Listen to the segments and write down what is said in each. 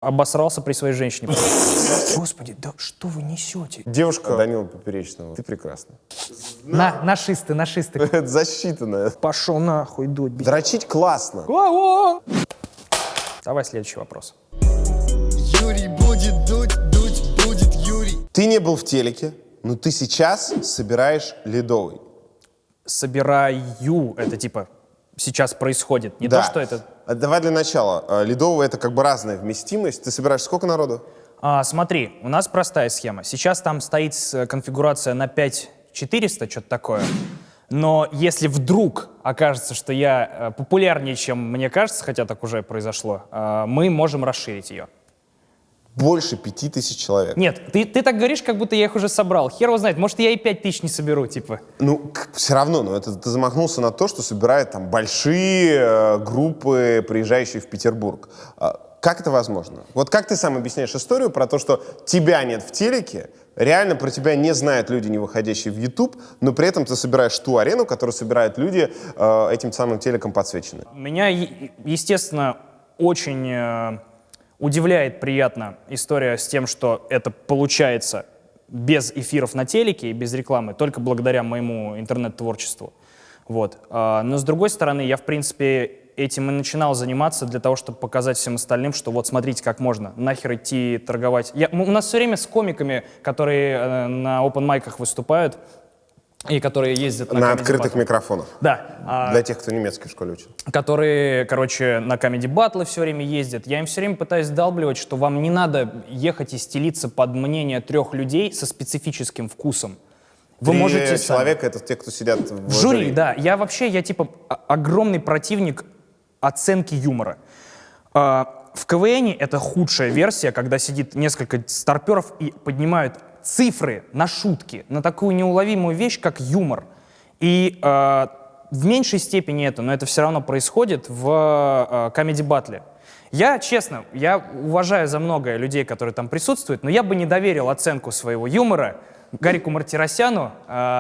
Обосрался при своей женщине. Господи, да что вы несете? Девушка Данила Поперечного, ты прекрасна. Нашисты. Это засчитанное. Пошел нахуй, дудь. Дрочить классно. Давай следующий вопрос. Юрий будет дуть, дуть будет Юрий. Ты не был в телеке, но ты сейчас собираешь ледовый. Собираю, это типа сейчас происходит. Не Да. то, что это... Давай для начала. Ледовый — это как бы разная вместимость. Ты собираешь сколько народу? Смотри, у нас простая схема. Сейчас там стоит конфигурация на 5400, что-то такое. Но если вдруг окажется, что я популярнее, чем мне кажется, хотя так уже произошло, мы можем расширить ее. Больше 5000 человек. Нет, ты так говоришь, как будто я их уже собрал. Хер его знает, может, я и 5000 не соберу, типа. Ну, все равно, но это ты замахнулся на то, что собирает там большие группы, приезжающие в Петербург. Как это возможно? Вот как ты сам объясняешь историю про то, что тебя нет в телеке, реально про тебя не знают люди, не выходящие в YouTube, но при этом ты собираешь ту арену, которую собирают люди этим самым телеком подсвечены? Меня, естественно, очень удивляет приятно история с тем, что это получается без эфиров на телеке и без рекламы, только благодаря моему интернет-творчеству. Вот. Но с другой стороны, я, в принципе, этим и начинал заниматься для того, чтобы показать всем остальным, что вот смотрите, как можно, нахер идти торговать. У нас все время с комиками, которые на open-майках выступают, и которые ездят на открытых микрофонах. Да. Для тех, кто немецкий в школе учит. Которые, короче, на комеди-баттлы все время ездят. Я им все время пытаюсь вдалбливать, что вам не надо ехать и стелиться под мнение 3 людей со специфическим вкусом. Вы 3 можете человека — это те, кто сидят в жюри, да. Я типа огромный противник оценки юмора. В КВНе это худшая версия, когда сидит несколько старперов и поднимают цифры на шутки, на такую неуловимую вещь, как юмор. И в меньшей степени это, но это все равно происходит в комеди-баттле. Честно, я уважаю за многое людей, которые там присутствуют, но я бы не доверил оценку своего юмора Гарику Мартиросяну,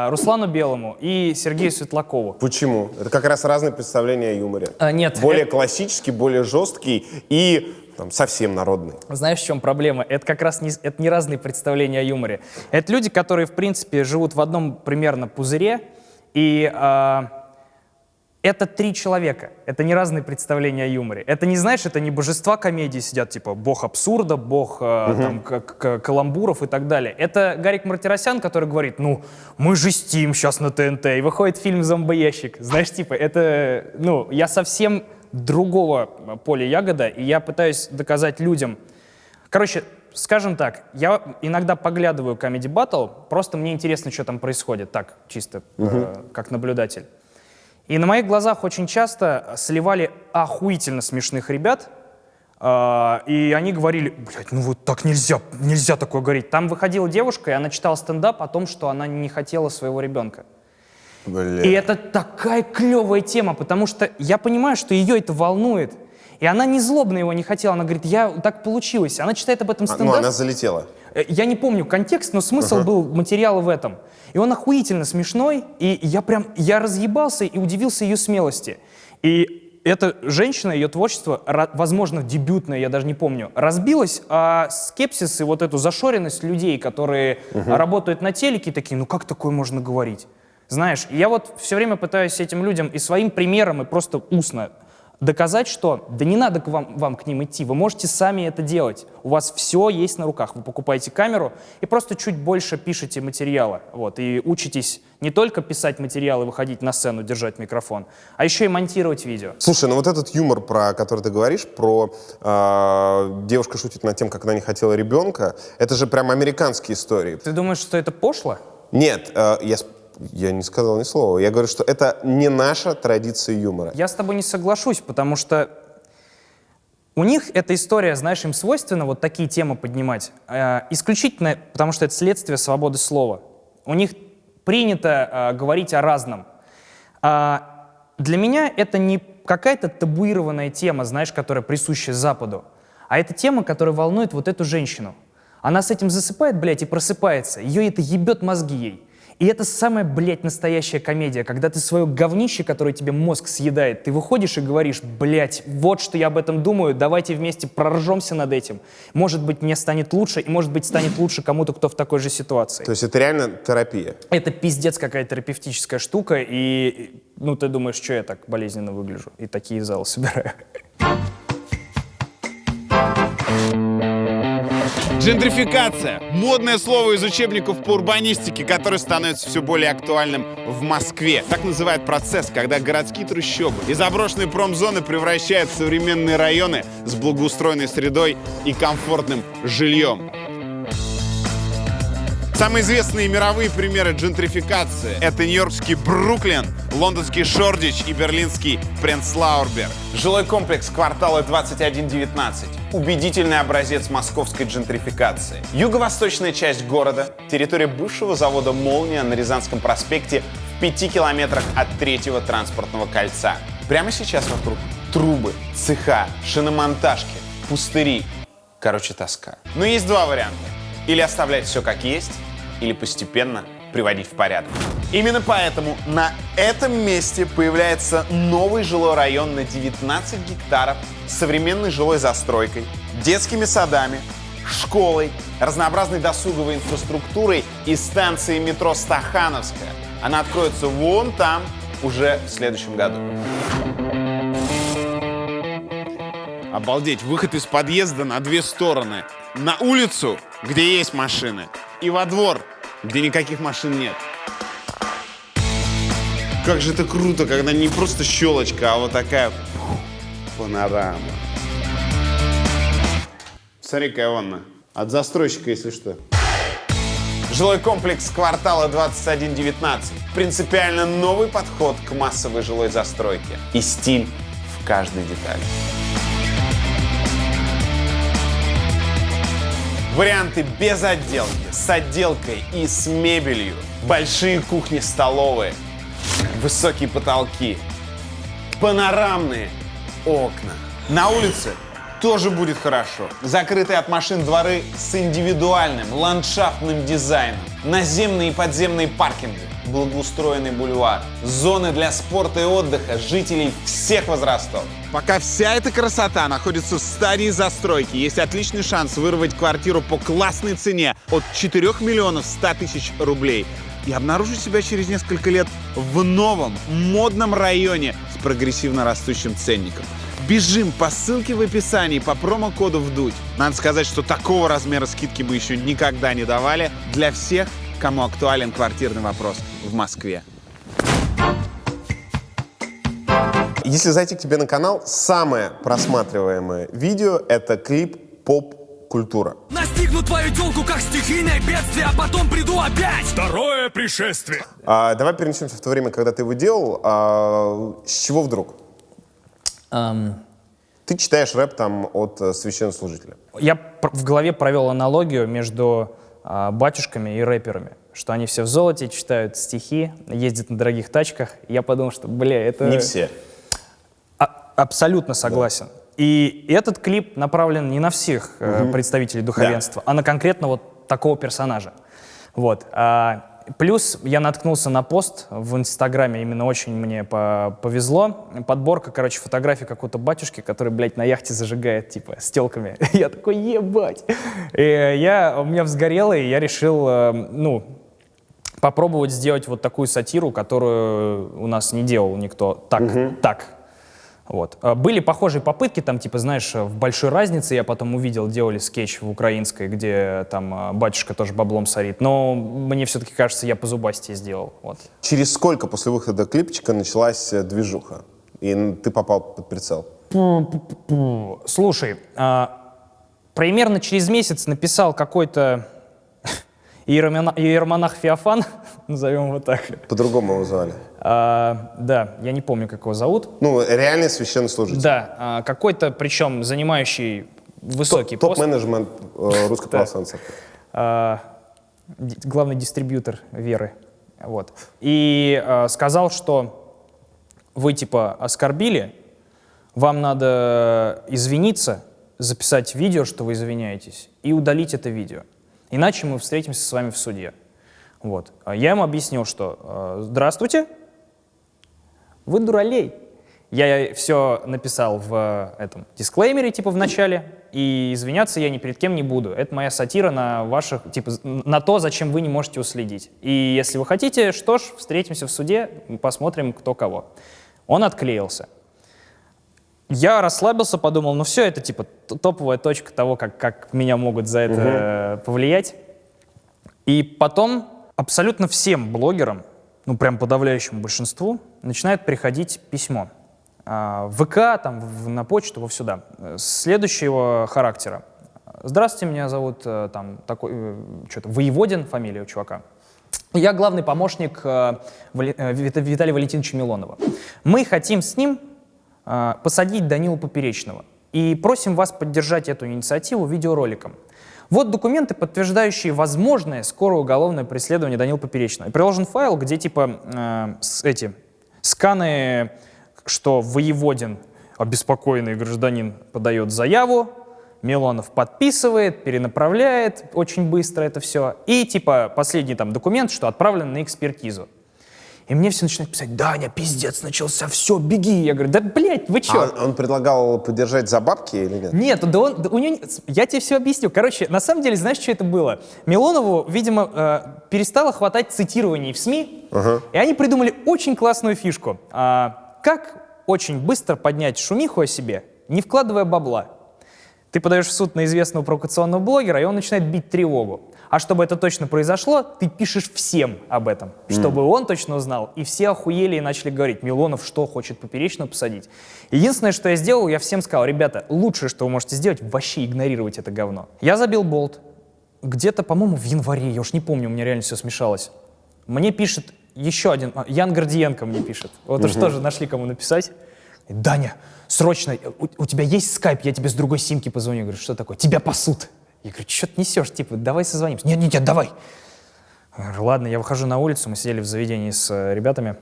Руслану Белому и Сергею Светлакову. Почему? Это как раз разные представления о юморе. Нет. Более классический, более жесткий и там, совсем народный. Знаешь, в чем проблема? Это как раз не разные представления о юморе. Это люди, которые, в принципе, живут в одном примерно пузыре, и это 3 человека. Это не разные представления о юморе. Это не, знаешь, это не божества комедии сидят, типа бог абсурда, бог там, каламбуров и так далее. Это Гарик Мартиросян, который говорит, ну, мы жестим сейчас на ТНТ, и выходит фильм «Зомбоящик». Знаешь, типа, это, я совсем другого поля ягода, и я пытаюсь доказать людям. Короче, скажем так, я иногда поглядываю Comedy Battle, просто мне интересно, что там происходит, так, чисто как наблюдатель. И на моих глазах очень часто сливали охуительно смешных ребят, и они говорили, блядь, ну вот так нельзя такое говорить. Там выходила девушка, и она читала стендап о том, что она не хотела своего ребенка. Бля. И это такая клевая тема, потому что я понимаю, что ее это волнует. И она не злобно его не хотела, она говорит, так получилось. Она читает об этом стендап. Ну, она залетела. Я не помню контекст, но смысл был материала в этом. И он охуительно смешной, и я разъебался и удивился ее смелости. И эта женщина, ее творчество, возможно, дебютное, я даже не помню, разбилось, а скепсис и вот эту зашоренность людей, которые работают на телеке, такие, ну как такое можно говорить? Знаешь, я вот все время пытаюсь этим людям и своим примером, и просто устно доказать, что да не надо вам к ним идти, вы можете сами это делать. У вас все есть на руках. Вы покупаете камеру и просто чуть больше пишете материала. Вот, и учитесь не только писать материалы, выходить на сцену, держать микрофон, а еще и монтировать видео. Слушай, ну вот этот юмор, про который ты говоришь, про девушка шутит над тем, как она не хотела ребенка, это же прям американские истории. Ты думаешь, что это пошло? Нет, я не сказал ни слова. Я говорю, что это не наша традиция юмора. Я с тобой не соглашусь, потому что у них эта история, знаешь, им свойственно вот такие темы поднимать. Исключительно потому, что это следствие свободы слова. У них принято говорить о разном. Для меня это не какая-то табуированная тема, знаешь, которая присуща Западу, а это тема, которая волнует вот эту женщину. Она с этим засыпает, блядь, и просыпается. Ее это ебет мозги ей. И это самая, блядь, настоящая комедия, когда ты свое говнище, которое тебе мозг съедает, ты выходишь и говоришь: блядь, вот что я об этом думаю, давайте вместе проржемся над этим. Может быть, мне станет лучше, и может быть, станет лучше кому-то, кто в такой же ситуации. То есть это реально терапия? Это пиздец какая терапевтическая штука, и, ну, ты думаешь, что я так болезненно выгляжу, и такие залы собираю. Джентрификация – модное слово из учебников по урбанистике, которое становится все более актуальным в Москве. Так называют процесс, когда городские трущобы и заброшенные промзоны превращают в современные районы с благоустроенной средой и комфортным жильем. Самые известные мировые примеры джентрификации — это нью-йоркский Бруклин, лондонский Шордич и берлинский Пренцлауэрберг. Жилой комплекс квартала 2119 — убедительный образец московской джентрификации. Юго-восточная часть города, территория бывшего завода «Молния» на Рязанском проспекте в 5 километрах от 3-го транспортного кольца. Прямо сейчас вокруг трубы, цеха, шиномонтажки, пустыри. Короче, тоска. Но есть два варианта. Или оставлять все как есть, или постепенно приводить в порядок. Именно поэтому на этом месте появляется новый жилой район на 19 гектаров с современной жилой застройкой, детскими садами, школой, разнообразной досуговой инфраструктурой и станцией метро Стахановская. Она откроется вон там уже в следующем году. Обалдеть, выход из подъезда на две стороны. На улицу, где есть машины, и во двор, где никаких машин нет. Как же это круто, когда не просто щелочка, а вот такая панорама. Смотри, какая ванна. От застройщика, если что. Жилой комплекс квартала 2119. Принципиально новый подход к массовой жилой застройке. И стиль в каждой детали. Варианты без отделки, с отделкой и с мебелью. Большие кухни-столовые, высокие потолки, панорамные окна. На улице тоже будет хорошо. Закрытые от машин дворы с индивидуальным ландшафтным дизайном. Наземные и подземные паркинги, благоустроенный бульвар, зоны для спорта и отдыха жителей всех возрастов. Пока вся эта красота находится в стадии застройки, есть отличный шанс вырвать квартиру по классной цене от 4 миллионов 100 тысяч рублей и обнаружить себя через несколько лет в новом, модном районе с прогрессивно растущим ценником. Бежим по ссылке в описании по промокоду ВДУТЬ. Надо сказать, что такого размера скидки мы еще никогда не давали для всех, кому актуален квартирный вопрос в Москве. Если зайти к тебе на канал, самое просматриваемое видео — это клип «Поп-культура». Настигну твою тёлку как стихийное бедствие, а потом приду опять. Второе пришествие. Давай перенесемся в то время, когда ты его делал. С чего вдруг? Ты читаешь рэп там от священнослужителя. Я в голове провел аналогию между батюшками и рэперами, что они все в золоте, читают стихи, ездят на дорогих тачках. Я подумал, что, бля, это... Не все. Абсолютно согласен. Да. И этот клип направлен не на всех представителей духовенства, а на конкретно вот такого персонажа. Вот. Плюс я наткнулся на пост в Инстаграме, именно очень мне повезло. Подборка, короче, фотографий какого-то батюшки, который, блядь, на яхте зажигает, типа, с телками. Я такой, ебать! И у меня взгорело, и я решил, попробовать сделать вот такую сатиру, которую у нас не делал никто так. Вот. Были похожие попытки, там, типа, знаешь, в «Большой разнице» я потом увидел, делали скетч в украинской, где там батюшка тоже баблом сорит, но мне все-таки кажется, я позубастее сделал. Вот. Через сколько после выхода клипчика началась движуха, и ты попал под прицел? Слушай, примерно через месяц написал какой-то иеромонах Феофан, назовем его так. По-другому его звали? Да, я не помню, как его зовут. Ну, реальный священнослужитель. Да, какой-то, причем занимающий высокий пост. Топ-менеджмент Русской Православной Церкви. Главный дистрибьютор веры. Вот. И сказал, что вы, типа, оскорбили, вам надо извиниться, записать видео, что вы извиняетесь, и удалить это видео. Иначе мы встретимся с вами в суде. Вот. Я ему объяснил, что «Здравствуйте, вы дуралей». Я все написал в этом дисклеймере, типа, в начале, и извиняться я ни перед кем не буду. Это моя сатира на ваших, типа, на то, зачем вы не можете уследить. И если вы хотите, что ж, встретимся в суде, посмотрим, кто кого. Он отклеился. Я расслабился, подумал, ну все, это, типа, топовая точка того, как меня могут за это повлиять. И потом абсолютно всем блогерам, ну прям подавляющему большинству, начинает приходить письмо. В ВК, там, на почту, во сюда. Следующего характера. Здравствуйте, меня зовут там такой, что-то, Воеводин, фамилия у чувака. Я главный помощник Виталия Валентиновича Милонова. Мы хотим с ним посадить Данилу Поперечного. И просим вас поддержать эту инициативу видеороликом. Вот документы, подтверждающие возможное скорое уголовное преследование Данила Поперечного. И приложен файл, где типа сканы, что Воеводин, обеспокоенный гражданин, подает заяву, Милонов подписывает, перенаправляет очень быстро это все. И типа последний там документ, что отправлен на экспертизу. И мне все начинают писать: Даня, пиздец, начался, все, беги. Я говорю: да, блядь, вы чё? А он предлагал поддержать за бабки или нет? Нет, у него, я тебе все объясню. Короче, на самом деле, знаешь, что это было? Милонову, видимо, перестало хватать цитирований в СМИ, и они придумали очень классную фишку. Как очень быстро поднять шумиху о себе, не вкладывая бабла. Ты подаешь в суд на известного провокационного блогера, и он начинает бить тревогу. А чтобы это точно произошло, ты пишешь всем об этом, чтобы он точно узнал. И все охуели и начали говорить: Милонов что, хочет Поперечного посадить? Единственное, что я сделал, я всем сказал: ребята, лучшее, что вы можете сделать, вообще игнорировать это говно. Я забил болт. Где-то, по-моему, в январе, я уж не помню, у меня реально все смешалось. Мне пишет еще один, Ян Гордиенко мне пишет. Вот уж тоже нашли кому написать. Даня, срочно, у тебя есть скайп, я тебе с другой симки позвоню. Я говорю: что такое? Тебя пасут. Я говорю: что ты несешь? Типа, давай созвонимся. Нет, давай. Я говорю: ладно, я выхожу на улицу, мы сидели в заведении с ребятами.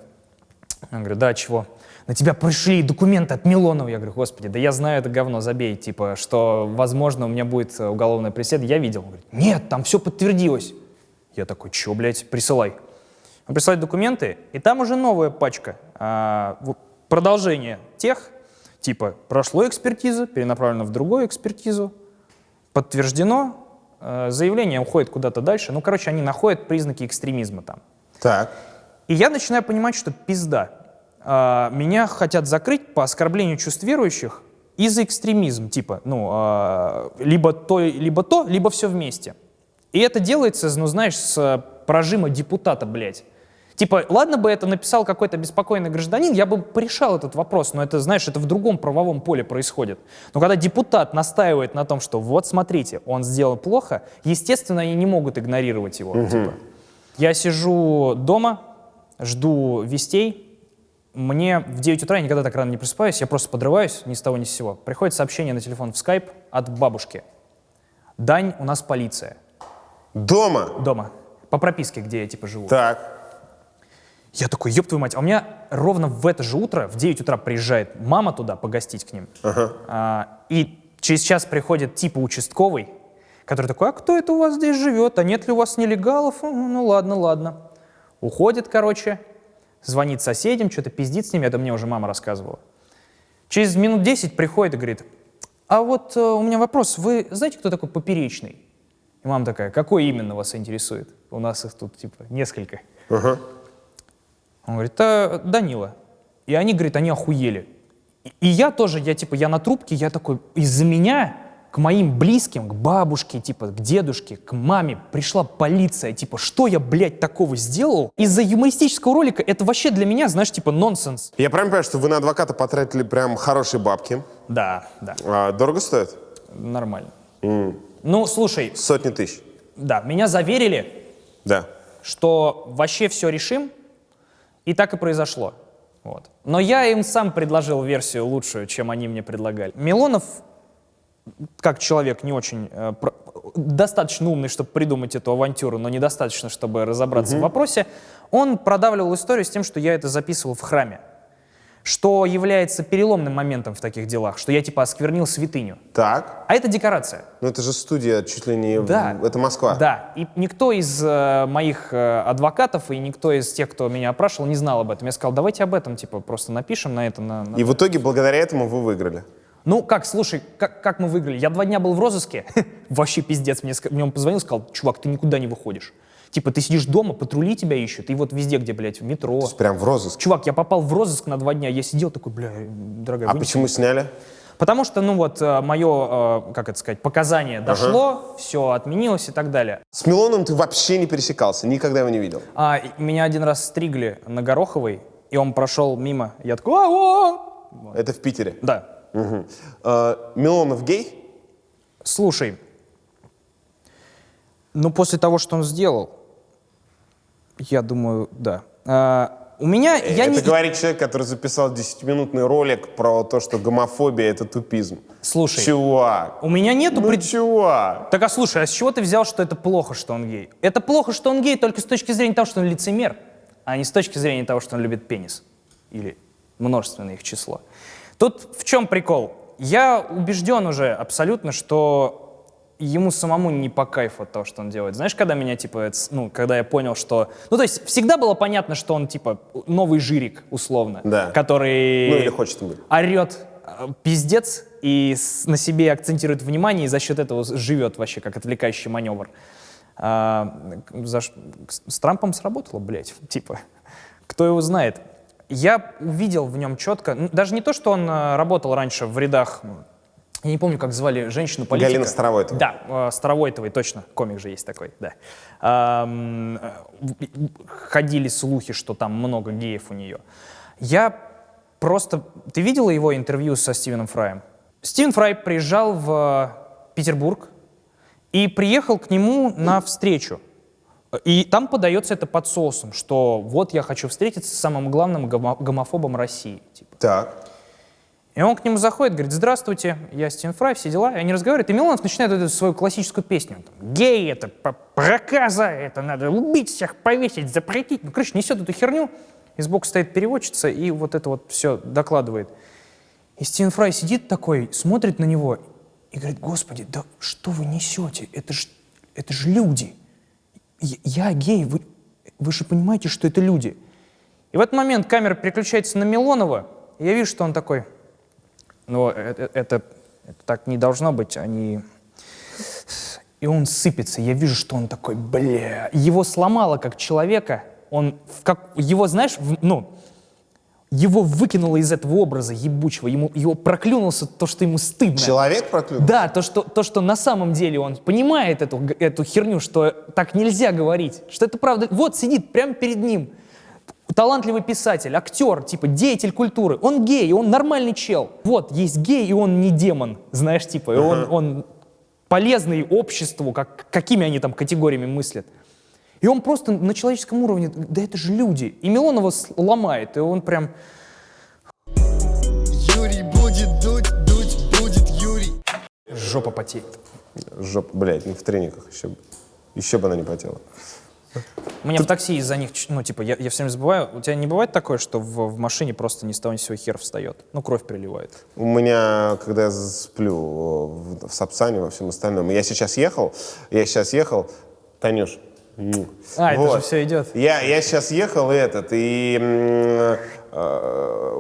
Я говорю: да, чего? На тебя пришли документы от Милонова. Я говорю: господи, да я знаю это говно, забей. Типа, что, возможно, у меня будет уголовное преследование. Я видел. Он говорит: нет, там все подтвердилось. Я такой: че, блядь, присылай. Он присылает документы, и там уже новая пачка. Продолжение тех, типа, прошло экспертизу, перенаправлено в другую экспертизу, подтверждено, заявление уходит куда-то дальше. Ну, короче, они находят признаки экстремизма там. Так. И я начинаю понимать, что пизда. Меня хотят закрыть по оскорблению чувств верующих и за экстремизм. Типа, либо то, либо все вместе. И это делается, ну, знаешь, с прожима депутата, блядь. Типа, ладно бы это написал какой-то беспокойный гражданин, я бы порешал этот вопрос, но это, знаешь, это в другом правовом поле происходит. Но когда депутат настаивает на том, что вот смотрите, он сделал плохо, естественно, они не могут игнорировать его. Типа. Я сижу дома, жду вестей, мне в 9 утра, я никогда так рано не просыпаюсь, я просто подрываюсь ни с того ни с сего. Приходит сообщение на телефон в скайп от бабушки: Дань, у нас полиция. Дома? Дома. По прописке, где я типа живу. Так. Я такой: ёб твою мать. А у меня ровно в это же утро, в 9 утра приезжает мама туда погостить к ним. И через час приходит типа участковый, который такой: а кто это у вас здесь живет? А нет ли у вас нелегалов? Ну ладно. Уходит, короче, звонит соседям, что-то пиздит с ними. Это мне уже мама рассказывала. Через минут 10 приходит и говорит: а вот у меня вопрос. Вы знаете, кто такой Поперечный? И мама такая: какой именно вас интересует? У нас их тут типа несколько. Он говорит: Данила. И они, говорит, они охуели. И я тоже, я на трубке, я такой: из-за меня к моим близким, к бабушке, типа, к дедушке, к маме пришла полиция. Типа, что я, блядь, такого сделал? Из-за юмористического ролика это вообще для меня, знаешь, типа, нонсенс. Я правильно понимаю, что вы на адвоката потратили прям хорошие бабки? Да. Дорого стоит? Нормально. Ну, слушай. Сотни тысяч? Да, меня заверили, что вообще все решим. И так и произошло. Вот. Но я им сам предложил версию лучшую, чем они мне предлагали. Милонов, как человек не очень, достаточно умный, чтобы придумать эту авантюру, но недостаточно, чтобы разобраться в вопросе, он продавливал историю с тем, что я это записывал в храме. что является переломным моментом в таких делах, что я типа осквернил святыню. Так. А это декорация. Ну это же студия чуть ли не... Да. Это Москва. Да, и никто из моих адвокатов и никто из тех, кто меня опрашивал, не знал об этом. Я сказал, давайте об этом типа просто напишем на это. И в итоге благодаря этому вы выиграли. Ну как, слушай, как мы выиграли? Я 2 дня был в розыске, вообще пиздец. Мне он позвонил, сказал, чувак, ты никуда не выходишь. Типа ты сидишь дома, патрули тебя ищут, и вот везде, где, блядь, в метро. То есть прям в розыск. Чувак, я попал в розыск на 2 дня, я сидел такой, бля, дорогая, А вынеси. почему сняли? Потому что, ну вот, мое, как это сказать, показание дошло, все отменилось и так далее. С Милоном ты вообще не пересекался, никогда его не видел. Меня один раз стригли на Гороховой, и он прошел мимо. Я такой, о! Это в Питере? Да. Угу. Милонов гей? Слушай, ну после того, что он сделал, я думаю, да. У меня... Это говорит человек, который записал 10-минутный ролик про то, что гомофобия — это тупизм. Слушай, Чувак. у меня нету... Чувак. Так, а слушай, а с чего ты взял, что это плохо, что он гей? Это плохо, что он гей только с точки зрения того, что он лицемер, а не с точки зрения того, что он любит пенис. Или множественное их число. Тут в чем прикол? Я убежден уже абсолютно, что ему самому не по кайфу от того, что он делает. Знаешь, когда меня, типа, когда я понял, что... Ну, то есть всегда было понятно, что он, типа, новый жирик, условно, Да. который... Ну или хочет быть. Орет пиздец и на себе акцентирует внимание, и за счет этого живет вообще как отвлекающий маневр. С Трампом сработало, блядь, типа, кто его знает. Я увидел в нем четко, даже не то, что он работал раньше в рядах, я не помню, как звали женщину-политика. Галина Старовойтова. Да, Старовойтовой, точно, комик же есть такой, да. Ходили слухи, что там много геев у нее. Я просто... Ты видела его интервью со Стивеном Фраем? Стивен Фрай приезжал в Петербург и приехал к нему на встречу. И там подается это под соусом, что вот я хочу встретиться с самым главным гомофобом России. Типа. Так. И он к нему заходит, говорит, здравствуйте, я Стивен Фрай, все дела. И они разговаривают, и Милонов начинает эту свою классическую песню. Там, гей, это проказа, это надо убить всех, повесить, запретить. Ну, короче, несет эту херню, и сбоку стоит переводчица, и вот это вот все докладывает. И Стивен Фрай сидит такой, смотрит на него и говорит, господи, да что вы несете? Это ж люди. Я гей, вы же понимаете, что это люди. И в этот момент камера переключается на Милонова, и я вижу, что он такой, ну, это так не должно быть, они... И он сыпется, я вижу, что он такой, бля, его сломало как человека, его, знаешь, его выкинуло из этого образа ебучего, его проклюнулся то, что ему стыдно. Человек проклюнул? Да, то, что на самом деле он понимает эту херню, что так нельзя говорить, что это правда. Вот сидит прямо перед ним талантливый писатель, актер, типа деятель культуры. Он гей, он нормальный чел. Вот, есть гей, и он не демон, знаешь, типа, и он полезный обществу, какими они там категориями мыслят. И он просто на человеческом уровне, да это же люди. И Милонова ломает, и он прям... Юрий будет дуть, дуть будет Юрий. Жопа потеет. Жопа, блядь, в трениках еще бы она не потела. Мне в такси из-за них, ну, типа, я все время забываю. У тебя не бывает такое, что в машине просто ни с того ни с сего хер встает? Ну, кровь приливает. У меня, когда я сплю в Сапсане, во всем остальном, я сейчас ехал, Танюш, это же все идет. Я сейчас ехал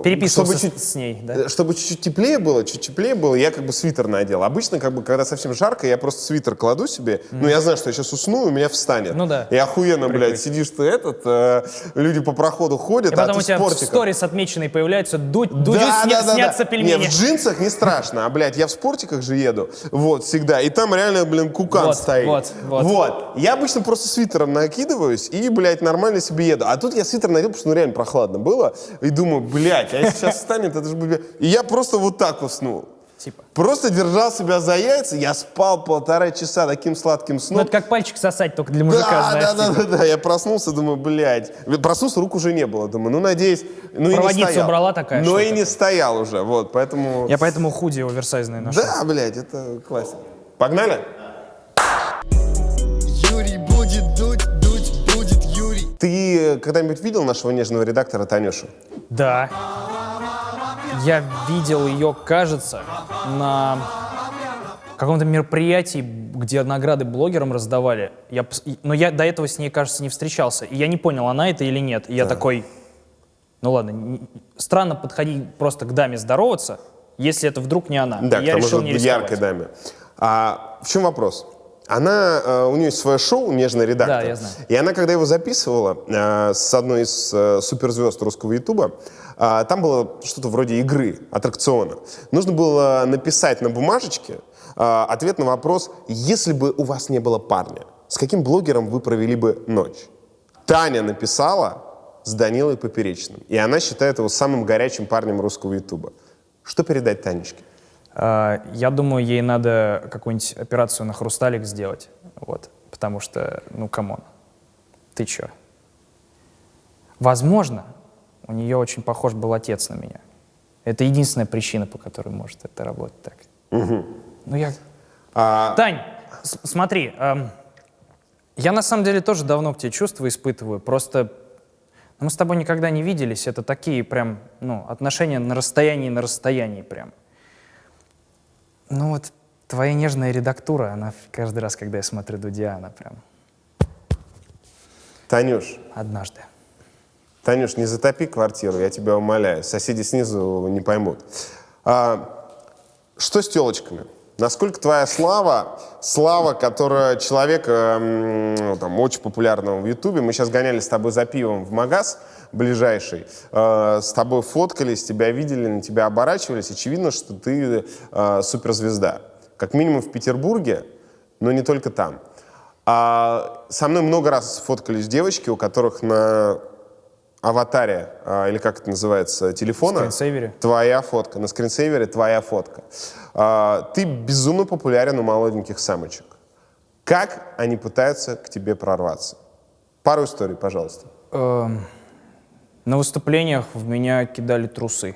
Переписывался с ней, да? Чтобы чуть теплее было, я как бы свитер надел. Обычно, как бы, когда совсем жарко, я просто свитер кладу себе, ну, я знаю, что я сейчас усну, и у меня встанет. Ну да. И охуенно, блядь, сидишь ты люди по проходу ходят, И потом ты у тебя в спортиках. сторис отмеченные появляются, снятся пельмени. Не, в джинсах не страшно, а, блядь, я в спортиках же еду, вот, всегда, и там реально, блин, кукан стоит. Вот. Я обычно просто свитером накидываюсь и, блядь, нормально себе еду. А тут я свитер надел, потому что, ну, реально прохладно было, и думаю, блядь, а если сейчас встанет, это же... И я просто вот так уснул. Типа. Просто держал себя за яйца, я спал 1,5 часа таким сладким Ну, сном. это как пальчик сосать, только для мужика, знаешь. Да, я проснулся, думаю, блядь. Проснулся, рук уже не было, думаю, ну, надеюсь, ну, и не Проводницу стоял. убрала такая Но и штука. не стоял уже, вот, поэтому... Я поэтому худи оверсайзные ношу. Да, блядь, это классно. Погнали? Юрий будет дуть, дуть будет Юрий. Ты когда-нибудь видел нашего нежного редактора Танюшу? Да. Я видел ее, кажется, на каком-то мероприятии, где награды блогерам раздавали. Но я до этого с ней, кажется, не встречался. И я не понял, она это или нет. И я такой, ну ладно, странно подходить просто к даме здороваться, если это вдруг не она. Да, И я к тому решил же не яркой рисковать. даме. А в чем вопрос? У нее есть свое шоу «Нежный редактор». Да, я знаю. И она, когда его записывала с одной из суперзвезд русского ютуба, там было что-то вроде игры, аттракциона. Нужно было написать на бумажечке ответ на вопрос: если бы у вас не было парня, с каким блогером вы провели бы ночь? Таня написала с Данилой Поперечным. И она считает его самым горячим парнем русского ютуба. Что передать Танечке? Я думаю, ей надо какую-нибудь операцию на хрусталик сделать. Вот. Потому что, ну, камон. Ты чё? Возможно, у нее очень похож был отец на меня. Это единственная причина, по которой может это работать так. Ну, я... Тань, смотри, я на самом деле тоже давно к тебе чувства испытываю. Просто мы с тобой никогда не виделись. Это такие прям, ну, отношения на расстоянии прям. Ну вот, твоя нежная редактура, она каждый раз, когда я смотрю Дудя, она прям... Танюш, Однажды. Танюш, не затопи квартиру, я тебя умоляю. Соседи снизу не поймут. Что с телочками? Насколько твоя слава, которая человека там, очень популярного в Ютубе, мы сейчас гоняли с тобой за пивом в магаз ближайший, с тобой фоткались, тебя видели, на тебя оборачивались, очевидно, что ты суперзвезда. Как минимум в Петербурге, но не только там. Со мной много раз фоткались девочки, у которых на аватаре, или как это называется, телефона, Скринсейвере. твоя фотка, на скринсейвере твоя фотка. Ты безумно популярен у молоденьких самочек. Как они пытаются к тебе прорваться? Пару историй, пожалуйста. На выступлениях в меня кидали трусы.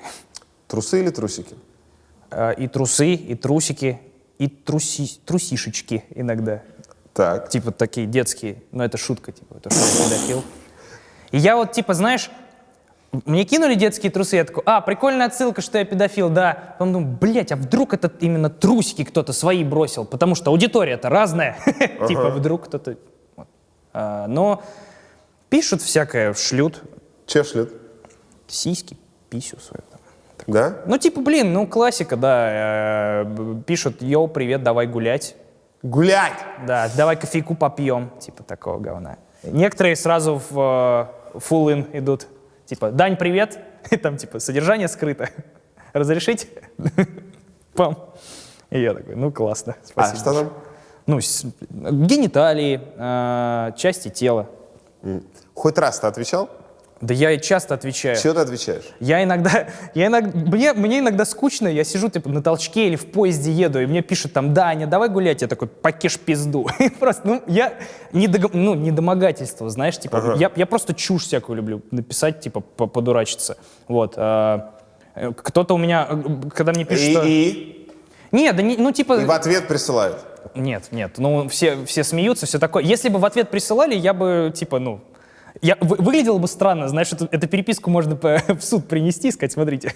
Трусы или трусики? И трусы, и трусики, и трусишечки иногда. Так. Типа такие детские. Но это шутка, типа, то, что я педофил. И я вот, типа, знаешь, мне кинули детские трусы, я такой, прикольная отсылка, что я педофил, да. Потом думаю, блядь, а вдруг это именно трусики кто-то свои бросил, потому что аудитория-то разная. Типа, вдруг кто-то... Но пишут всякое, шлют. Че шлют? Сиськи, писю свою там. Да? Ну, типа, блин, ну, классика, да. Пишут, йоу, привет, давай гулять. Гулять! Да, давай кофейку попьем. Типа такого говна. Некоторые сразу в full-in идут. Типа, Дань, привет. И там, типа, содержание скрыто. Разрешить? Пам. И я такой, ну, классно. Спасибо. Что там? Ну, гениталии, части тела. Хоть раз ты отвечал? Да я и часто отвечаю. Чего ты отвечаешь? Мне иногда скучно, я сижу типа на толчке или в поезде еду, и мне пишут там, Даня, давай гулять, я такой, покиш пизду. Просто, ну, я недомогательство, знаешь, типа, я просто чушь всякую люблю написать, типа, подурачиться. Вот. Кто-то у меня, когда мне пишут, что... Нет, да, ну, типа... И в ответ присылают? Нет, ну, все смеются, все такое. Если бы в ответ присылали, я бы, типа, ну... Выглядело бы странно, знаешь, эту переписку можно в суд принести и сказать, смотрите.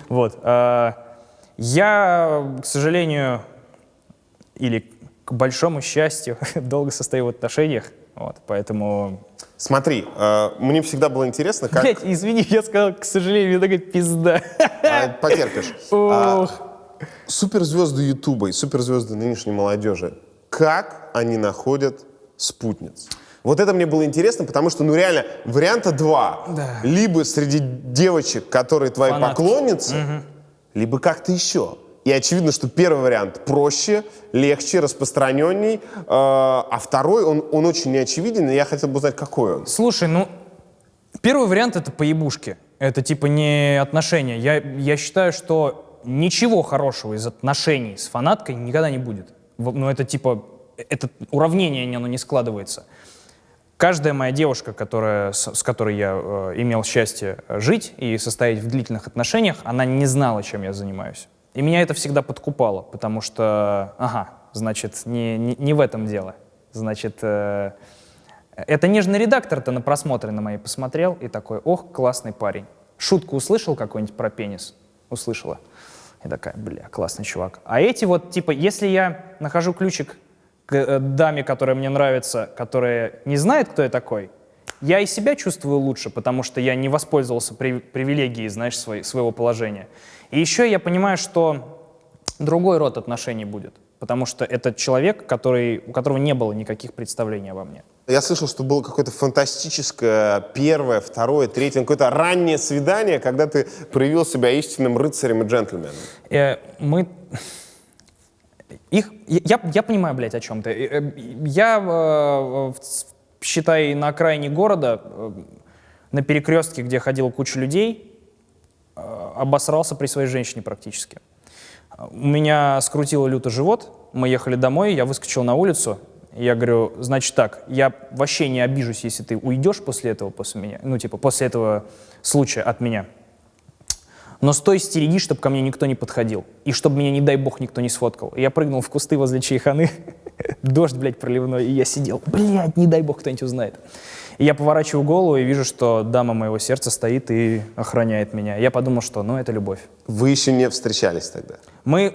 Вот. Я, к сожалению, или к большому счастью, долго состою в отношениях, вот, поэтому... Смотри, мне всегда было интересно, как... Блять, извини, я сказал, к сожалению, такая пизда. Потерпишь. Ох. Суперзвезды Ютуба и суперзвезды нынешней молодежи, как они находят спутниц? Вот это мне было интересно, потому что, ну реально, варианта два. Да. Либо среди девочек, которые твои Фанатки. поклонницы, либо как-то еще. И очевидно, что первый вариант проще, легче, распространенней, а второй, он очень неочевиден, и я хотел бы узнать, какой он. Слушай, ну, первый вариант — это поебушки. Это типа не отношения. Я считаю, что ничего хорошего из отношений с фанаткой никогда не будет. Ну, это типа, это уравнение, оно не складывается. Каждая моя девушка, с которой я имел счастье жить и состоять в длительных отношениях, она не знала, чем я занимаюсь. И меня это всегда подкупало, потому что, значит, не в этом дело. Значит, это нежный редактор-то на просмотры на мои посмотрел и такой, ох, классный парень. Шутку услышал какой-нибудь про пенис? услышала. И такая, бля, классный чувак. А эти вот, типа, если я нахожу ключик к даме, которая мне нравится, которая не знает, кто я такой, я и себя чувствую лучше, потому что я не воспользовался привилегией, знаешь, своего положения. И еще я понимаю, что другой род отношений будет, потому что это человек, у которого не было никаких представлений обо мне. Я слышал, что было какое-то фантастическое первое, второе, третье, какое-то раннее свидание, когда ты проявил себя истинным рыцарем и джентльменом. Я понимаю, блядь, о чем ты. Я, считай, на окраине города, на перекрестке, где ходила куча людей, обосрался при своей женщине практически. У меня скрутило люто живот, мы ехали домой, я выскочил на улицу, и я говорю, значит так, я вообще не обижусь, если ты уйдешь после этого, после меня, ну, типа, после этого случая от меня. Но стой, стереги, чтобы ко мне никто не подходил. И чтобы меня, не дай бог, никто не сфоткал. И я прыгнул в кусты возле Чайханы. Дождь, блядь, проливной. И я сидел. Блядь, не дай бог, кто-нибудь узнает. И я поворачиваю голову и вижу, что дама моего сердца стоит и охраняет меня. Я подумал, что, ну, это любовь. Вы еще не встречались тогда? Мы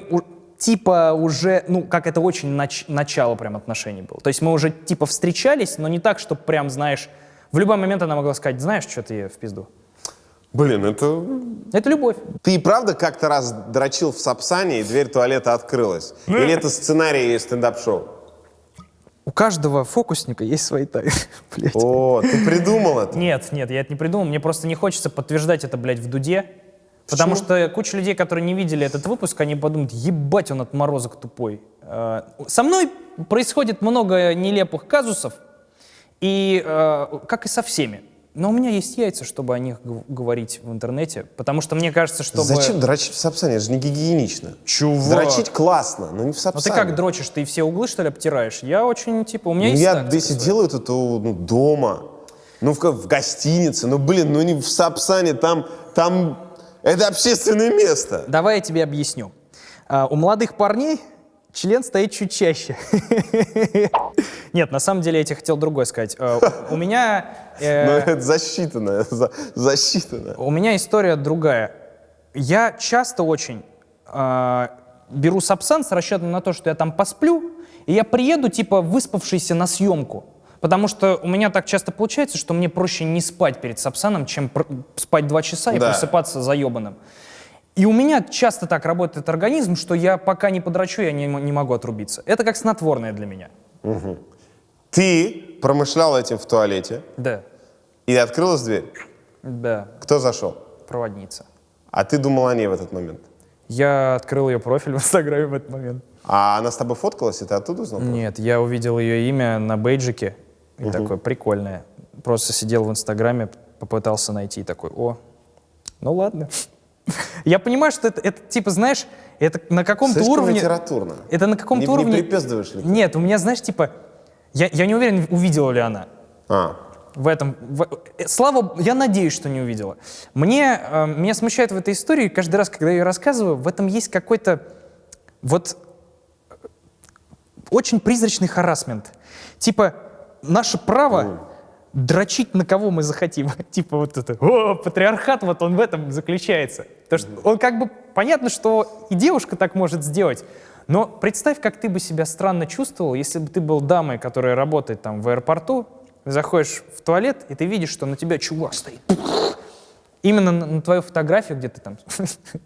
типа уже, ну, как это очень начало прям отношений было. То есть мы уже типа встречались, но не так, чтобы прям, знаешь, в любой момент она могла сказать, знаешь, что ты в пизду. Блин, это... Это любовь. Ты и правда как-то раз дрочил в Сапсане, и дверь туалета открылась? Или это сценарий стендап-шоу? У каждого фокусника есть свои тайны. Блядь. О, ты придумал это? Нет, я это не придумал. Мне просто не хочется подтверждать это, блядь, в дуде. Потому что куча людей, которые не видели этот выпуск, они подумают, ебать, он отморозок тупой. Со мной происходит много нелепых казусов, и как и со всеми. Но у меня есть яйца, чтобы о них говорить в интернете, потому что мне кажется, чтобы... Зачем дрочить в Сапсане? Это же не гигиенично. Чувак. Дрочить классно, но не в Ну Сапсане. ты как дрочишь? Ты все углы, что ли, обтираешь? Я очень, типа, у меня есть Я, тактика если своя. делаю это, то дома. Ну, в гостинице. Ну, блин, ну не в Сапсане, там это общественное место. Давай я тебе объясню. У молодых парней член стоит чуть чаще. Нет, на самом деле я тебе хотел другое сказать. У меня... Но это засчитано. У меня история другая. Я часто очень беру Сапсан с расчетом на то, что я там посплю, и я приеду, типа, выспавшийся на съемку. Потому что у меня так часто получается, что мне проще не спать перед Сапсаном, чем спать 2 часа и просыпаться заебанным. И у меня часто так работает организм, что я пока не подрачу, я не могу отрубиться. Это как снотворное для меня. Угу. Ты промышлял этим в туалете, Да, и открылась дверь. да, Кто зашел? проводница. А ты думал о ней в этот момент? Я открыл ее профиль в Инстаграме в этот момент. А она с тобой фоткалась, и ты оттуда узнал? Нет, я увидел ее имя на бейджике, и такое прикольное. Просто сидел в Инстаграме, попытался найти, и такой, о, ну ладно. Я понимаю, что это типа, знаешь, это на каком-то Слишком уровне... литературно. Это на каком-то Не уровне... припездываешь ли ты? Нет, у меня, знаешь, типа... Я не уверен, увидела ли она. В этом... Слава... Я надеюсь, что не увидела. Меня смущает в этой истории, каждый раз, когда я ее рассказываю, в этом есть какой-то вот очень призрачный харассмент. Типа, наше право дрочить на кого мы захотим. Типа вот это, патриархат, вот он в этом заключается. Потому что он как бы, понятно, что и девушка так может сделать, но представь, как ты бы себя странно чувствовал, если бы ты был дамой, которая работает там в аэропорту, заходишь в туалет, и ты видишь, что на тебя чувак стоит. Именно на твою фотографию, где ты там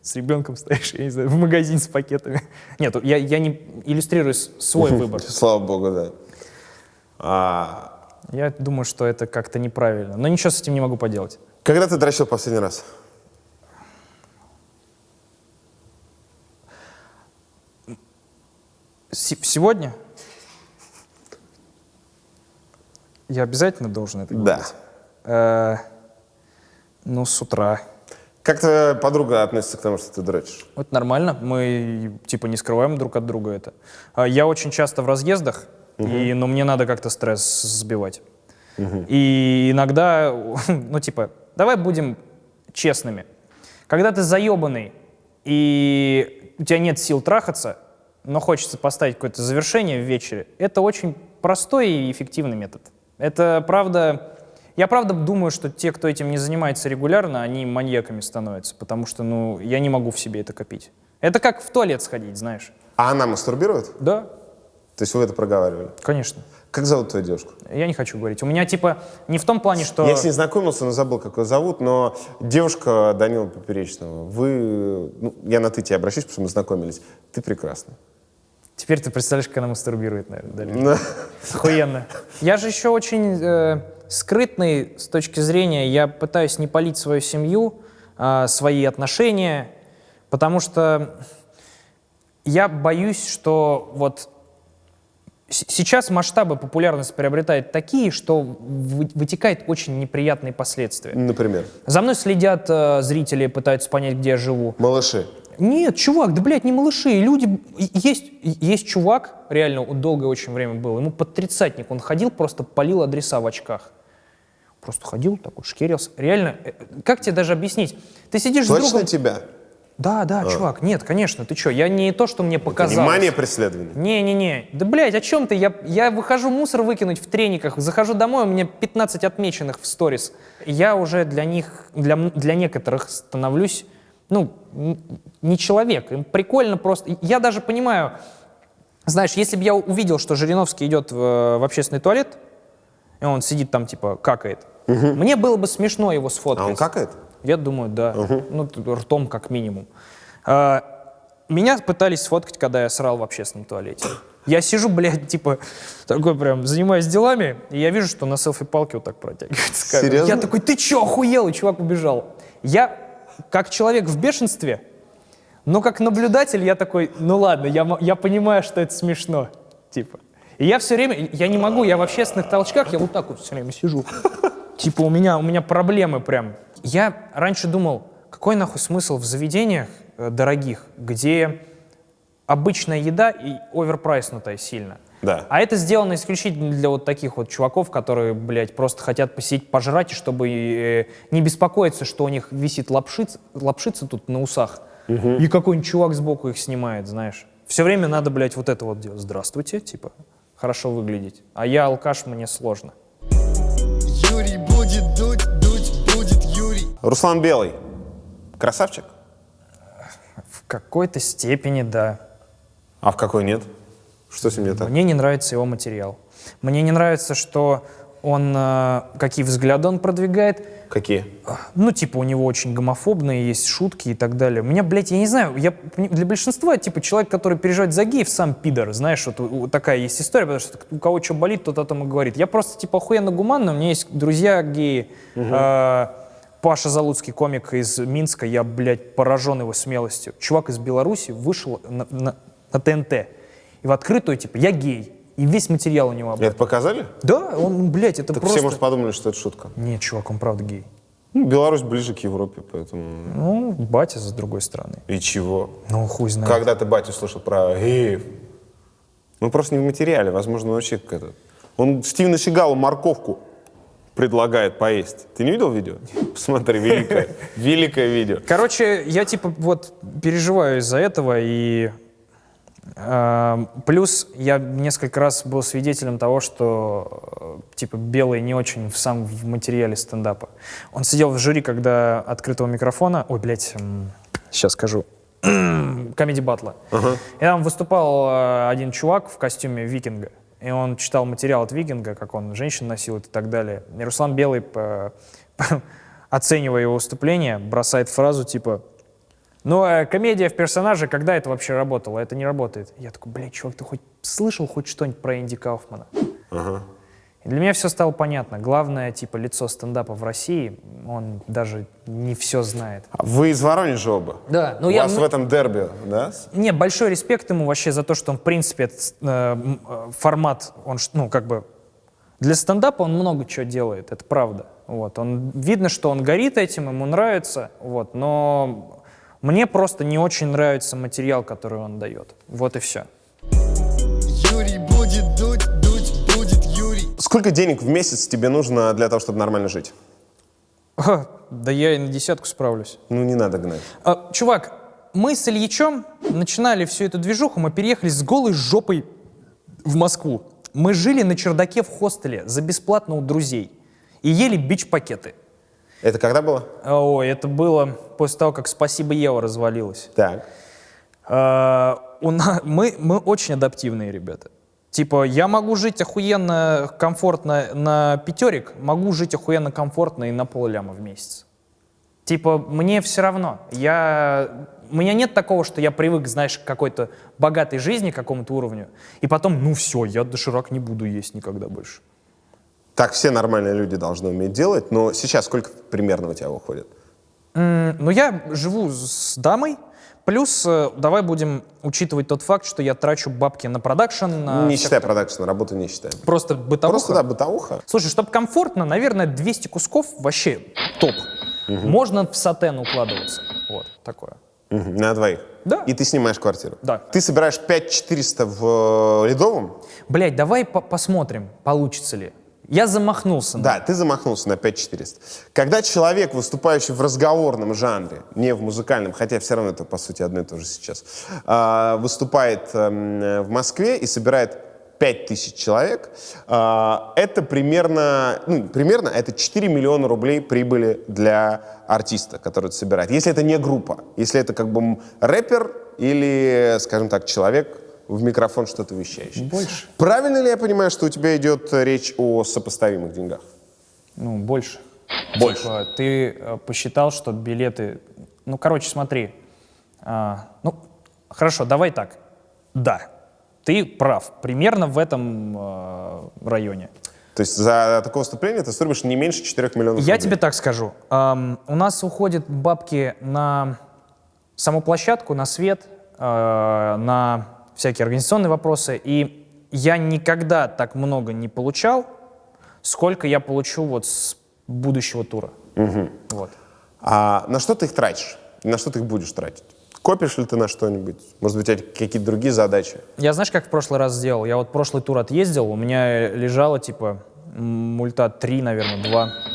с ребенком стоишь, я не знаю, в магазине с пакетами. Нет, я не иллюстрирую свой выбор. Слава богу, да. Я думаю, что это как-то неправильно. Но ничего с этим не могу поделать. Когда ты дрочил последний раз? Сегодня? Я обязательно должен это Да. говорить? Ну, с утра. Как твоя подруга относится к тому, что ты дрочишь? Это нормально. Мы, типа, не скрываем друг от друга это. Я очень часто в разъездах, но мне надо как-то стресс сбивать. И иногда, ну, типа, давай будем честными. Когда ты заебанный, и у тебя нет сил трахаться, но хочется поставить какое-то завершение в вечере, это очень простой и эффективный метод. Это, правда, Я правда думаю, что те, кто этим не занимается регулярно, они маньяками становятся, потому что, ну, я не могу в себе это копить. Это как в туалет сходить, знаешь. А она мастурбирует? Да, То есть вы это проговаривали? конечно. Как зовут твою девушку? Я не хочу говорить. У меня, типа, не в том плане, что... Я с ней знакомился, но забыл, как ее зовут, но девушка Данила Поперечного, вы... Ну, я на «ты» тебя обращусь, потому что мы знакомились. Ты прекрасна. Теперь ты представляешь, как она мастурбирует, наверное, далее. Да. Охуенно. Я же еще очень скрытный с точки зрения, я пытаюсь не палить свою семью, свои отношения, потому что я боюсь, что вот сейчас масштабы популярности приобретают такие, что вытекает очень неприятные последствия. Например? За мной следят зрители, пытаются понять, где я живу. Малыши. Нет, чувак, да, блядь, не малыши. Люди... Есть чувак, реально, долгое очень время был, ему под тридцатник, он ходил, просто палил адреса в очках. Просто ходил, так вот, шкерился. Реально, как тебе даже объяснить? Ты сидишь Точно с другом... тебя? Да, чувак, нет, конечно, ты что, я не то, что мне показалось. Внимание преследования. Не-не-не, да, блядь, о чем ты? Я выхожу мусор выкинуть в трениках, захожу домой, у меня 15 отмеченных в сторис. Я уже для них, для некоторых становлюсь, ну, не человек. Им прикольно просто. Я даже понимаю, знаешь, если бы я увидел, что Жириновский идет в общественный туалет, и он сидит там, типа, какает, мне было бы смешно его сфоткать. А он какает? Я думаю, да. Ну, ртом как минимум. Меня пытались сфоткать, когда я срал в общественном туалете. Я сижу, блядь, типа, такой прям, занимаюсь делами, и я вижу, что на селфи-палке вот так протягивается камера. Серьезно? Я такой, ты чё, охуел? И чувак убежал. Я, как человек в бешенстве, но как наблюдатель, я такой, ну ладно, я понимаю, что это смешно. Типа. И я все время, я не могу, я в общественных толчках, я вот так вот все время сижу. Типа у меня проблемы прям. Я раньше думал, какой нахуй смысл в заведениях дорогих, где обычная еда и оверпрайснутая сильно. Да. А это сделано исключительно для вот таких вот чуваков, которые, блядь, просто хотят посидеть, пожрать, чтобы не беспокоиться, что у них висит лапшица тут на усах, и какой-нибудь чувак сбоку их снимает, знаешь. Все время надо, блядь, вот это вот делать. Здравствуйте, типа, хорошо выглядеть. А я алкаш, мне сложно. Юрий будет дуть будет Юрий. Руслан Белый. Красавчик? В какой-то степени, да. А в какой нет? Что с ним не так? Мне не нравится его материал. Мне не нравится, что он, какие взгляды он продвигает. Какие? Ну, типа, у него очень гомофобные есть шутки и так далее. У меня, блядь, я не знаю, для большинства, типа, человек, который переживает за геев, сам пидор, знаешь, вот такая есть история, потому что у кого что болит, тот о том и говорит. Я просто, типа, охуенно гуманный, у меня есть друзья геи. Паша Залуцкий, комик из Минска, я, блядь, поражен его смелостью. Чувак из Беларуси вышел на ТНТ и в открытую, типа, я гей. И весь материал у него об этом. Это показали? Да, он, блядь, это Так просто... все, может, подумали, что это шутка. Нет, чувак, он правда гей. Ну, Беларусь ближе к Европе, поэтому... Ну, батя с другой стороны. И чего? Ну, хуй знает. Когда ты, батя, слышал про геев? Ну, просто не в материале, возможно, вообще как это... Он Стивену Сигалу морковку предлагает поесть. Ты не видел видео? Посмотри, великое видео. Короче, я, типа, вот переживаю из-за этого, и... плюс я несколько раз был свидетелем того, что типа Белый не очень в материале стендапа. Он сидел в жюри, когда открытого микрофона, ой, блядь, сейчас скажу, комеди батла. И там выступал один чувак в костюме викинга, и он читал материал от викинга, как он женщин насилует и так далее. И Руслан Белый, оценивая его выступление, бросает фразу типа: ну, комедия в персонаже, когда это вообще работало? Это не работает. Я такой, блядь, чувак, ты хоть слышал хоть что-нибудь про Энди Кауфмана? И для меня все стало понятно. Главное, типа, лицо стендапа в России, он даже не все знает. Вы из Воронежа оба? Да. Ну, У вас в этом дерби, да? Не, большой респект ему вообще за то, что он, в принципе, этот формат, он, ну, как бы, для стендапа он много чего делает, это правда. Вот. Видно, что он горит этим, ему нравится, вот, но... Мне просто не очень нравится материал, который он дает. Вот и все. Юрий будет дуть будет Юрий. Сколько денег в месяц тебе нужно для того, чтобы нормально жить? Да я и на 10 справлюсь. Ну, не надо гнать. Чувак, мы с Ильичом начинали всю эту движуху, мы переехали с голой жопой в Москву. Мы жили на чердаке в хостеле за бесплатно у друзей. и ели бич-пакеты. Это когда было? Ой, это было после того, как «Спасибо, Ева» развалилась. Так. Мы очень адаптивные ребята. Типа, я могу жить охуенно комфортно на пятерик, могу жить охуенно комфортно и на полляма в месяц. Типа, мне все равно. У меня нет такого, что я привык, знаешь, к какой-то богатой жизни, к какому-то уровню, и потом, ну все, я доширак не буду есть никогда больше. Так все нормальные люди должны уметь делать, но сейчас сколько примерно у тебя выходит? Ну, я живу с дамой, плюс давай будем учитывать тот факт, что я трачу бабки на продакшн. Не считай продакшн, работу не считаем. Просто бытовуха. Просто, да, бытовуха. Слушай, чтобы комфортно, наверное, 200 кусков вообще топ. Можно в сатен укладываться. Вот, такое. На двоих? Да. И ты снимаешь квартиру? Да. Ты собираешь 5400 в Ледовом? Блять, давай посмотрим, получится ли. Я замахнулся. Да, ты замахнулся на 5400. Когда человек, выступающий в разговорном жанре, не в музыкальном, хотя все равно это, по сути, одно и то же сейчас, выступает в Москве и собирает 5000 человек, это примерно это 4 миллиона рублей прибыли для артиста, который это собирает. Если это не группа, если это как бы рэпер или, скажем так, человек, в микрофон что-то вещающий. Больше. Правильно ли я понимаю, что у тебя идет речь о сопоставимых деньгах? Ну, больше. Больше. Типа, ты посчитал, что билеты... Ну, короче, смотри. Ну, хорошо, давай так. Да, ты прав. Примерно в этом районе. То есть за такое выступление ты стоишь не меньше 4 миллионов Я рублей? тебе так скажу. У нас уходят бабки на саму площадку, на свет, на всякие организационные вопросы. И я никогда так много не получал, сколько я получу вот с будущего тура. Вот. А на что ты их тратишь? На что ты их будешь тратить? Копишь ли ты на что-нибудь? Может быть, у тебя какие-то другие задачи? Я знаешь, как в прошлый раз сделал? Я вот прошлый тур отъездил, у меня лежало типа мульта 3, наверное,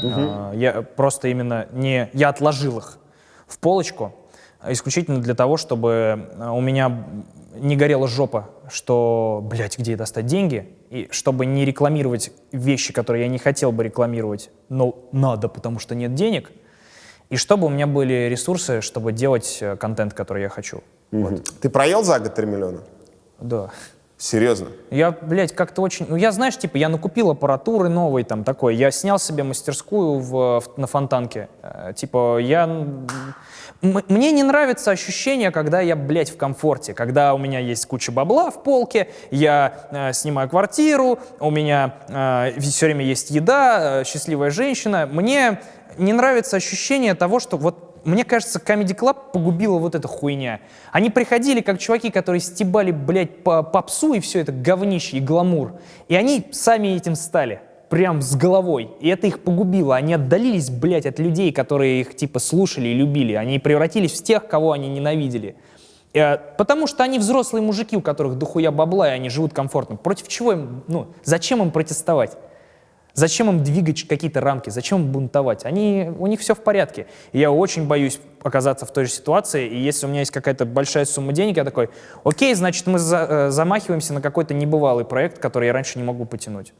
2. Я просто именно не... Я отложил их в полочку исключительно для того, чтобы у меня не горела жопа, что, блядь, где достать деньги, и чтобы не рекламировать вещи, которые я не хотел бы рекламировать, но надо, потому что нет денег, и чтобы у меня были ресурсы, чтобы делать контент, который я хочу. Вот. Ты проел за год 3 миллиона? Да. Серьезно? Я, блядь, как-то очень... Ну, я, знаешь, типа, я накупил аппаратуры новой, там, такой. Я снял себе мастерскую на Фонтанке. Типа, мне не нравится ощущение, когда я, блядь, в комфорте. Когда у меня есть куча бабла в полке, я снимаю квартиру, у меня все время есть еда, счастливая женщина. Мне не нравится ощущение того, что вот... Мне кажется, Comedy Club погубила вот эта хуйня. Они приходили как чуваки, которые стебали, блядь, по попсу и все это говнище и гламур. И они сами этим стали. Прям с головой. И это их погубило. Они отдалились, блядь, от людей, которые их, типа, слушали и любили. Они превратились в тех, кого они ненавидели. Потому что они взрослые мужики, у которых дохуя бабла, и они живут комфортно. Против чего им, зачем им протестовать? Зачем им двигать какие-то рамки? Зачем им бунтовать? У них все в порядке. И я очень боюсь оказаться в той же ситуации. И если у меня есть какая-то большая сумма денег, я такой, окей, значит, мы замахиваемся на какой-то небывалый проект, который я раньше не могу потянуть.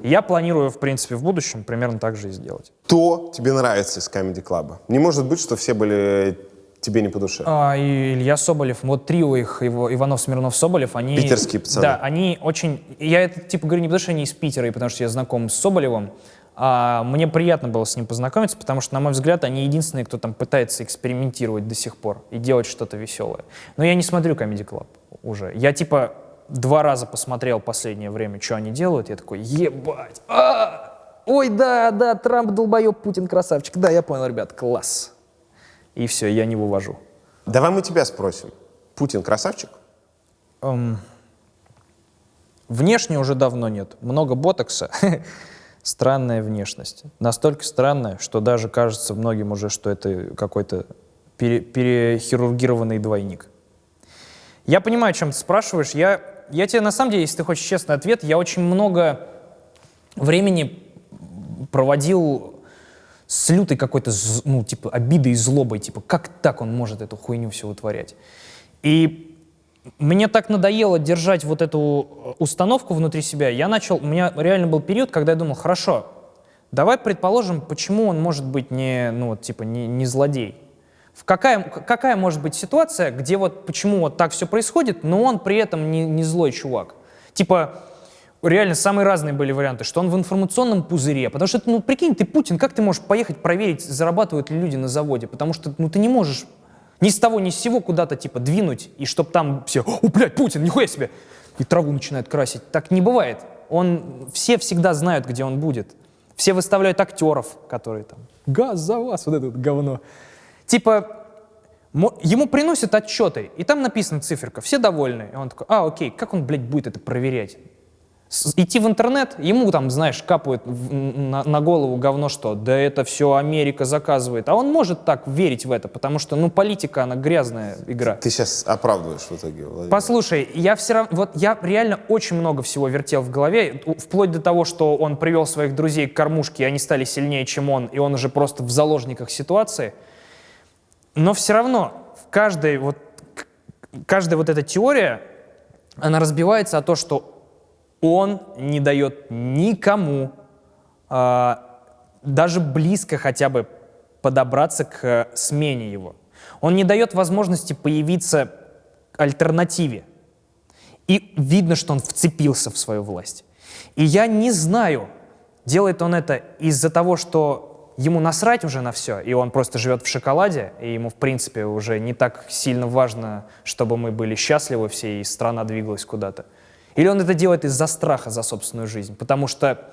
Я планирую, в принципе, в будущем примерно так же и сделать. Кто тебе нравится из Comedy Club? Не может быть, что все были тебе не по душе. И Илья Соболев, вот трио их, Иванов, Смирнов, Соболев, они... Питерские пацаны. Да, они очень... Я это, типа, говорю не потому, что они из Питера, и потому что я знаком с Соболевым, а мне приятно было с ним познакомиться, потому что, на мой взгляд, они единственные, кто там пытается экспериментировать до сих пор и делать что-то веселое. Но я не смотрю Comedy Club уже. Я, типа, 2 раза посмотрел в последнее время, что они делают, я такой, ебать! Ой, да, Трамп долбоеб, Путин красавчик. Да, я понял, ребят, класс. И все, я не вывожу. Давай мы тебя спросим. Путин красавчик? Внешне уже давно нет. Много ботокса. Странная внешность. Настолько странная, что даже кажется многим уже, что это какой-то перехирургированный двойник. Я понимаю, о чем ты спрашиваешь. Я тебе, на самом деле, если ты хочешь честный ответ, я очень много времени проводил с лютой какой-то, типа, обидой и злобой, типа, как так он может эту хуйню все вытворять? И мне так надоело держать вот эту установку внутри себя. У меня реально был период, когда я думал, хорошо, Давай предположим, почему он может быть не злодей. Какая может быть ситуация, где вот почему вот так все происходит, но он при этом не злой чувак? Типа, реально самые разные были варианты, что он в информационном пузыре, потому что, прикинь, ты Путин, как ты можешь поехать проверить, зарабатывают ли люди на заводе? Потому что, ты не можешь ни с того ни с сего куда-то, типа, двинуть, и чтоб там все, блядь, Путин, нихуя себе, и траву начинают красить. Так не бывает. Все всегда знают, где он будет. Все выставляют актеров, которые там, газ за вас, вот это вот говно. Типа, ему приносят отчеты, и там написана циферка, все довольны. И он такой, окей, как он, блядь, будет это проверять? Идти в интернет, ему там, знаешь, капают на голову говно, что да это все Америка заказывает. А он может так верить в это, потому что, политика, она грязная игра. Ты сейчас оправдываешь в итоге, Владимир. Послушай, я реально очень много всего вертел в голове, вплоть до того, что он привел своих друзей к кормушке, и они стали сильнее, чем он, и он уже просто в заложниках ситуации. Но все равно каждая вот эта теория, она разбивается о том, что он не дает никому даже близко хотя бы подобраться к смене его. Он не дает возможности появиться альтернативе. И видно, что он вцепился в свою власть. И я не знаю, делает он это из-за того, что ему насрать уже на все, и он просто живет в шоколаде, и ему, в принципе, уже не так сильно важно, чтобы мы были счастливы все, и страна двигалась куда-то. Или он это делает из-за страха за собственную жизнь? Потому что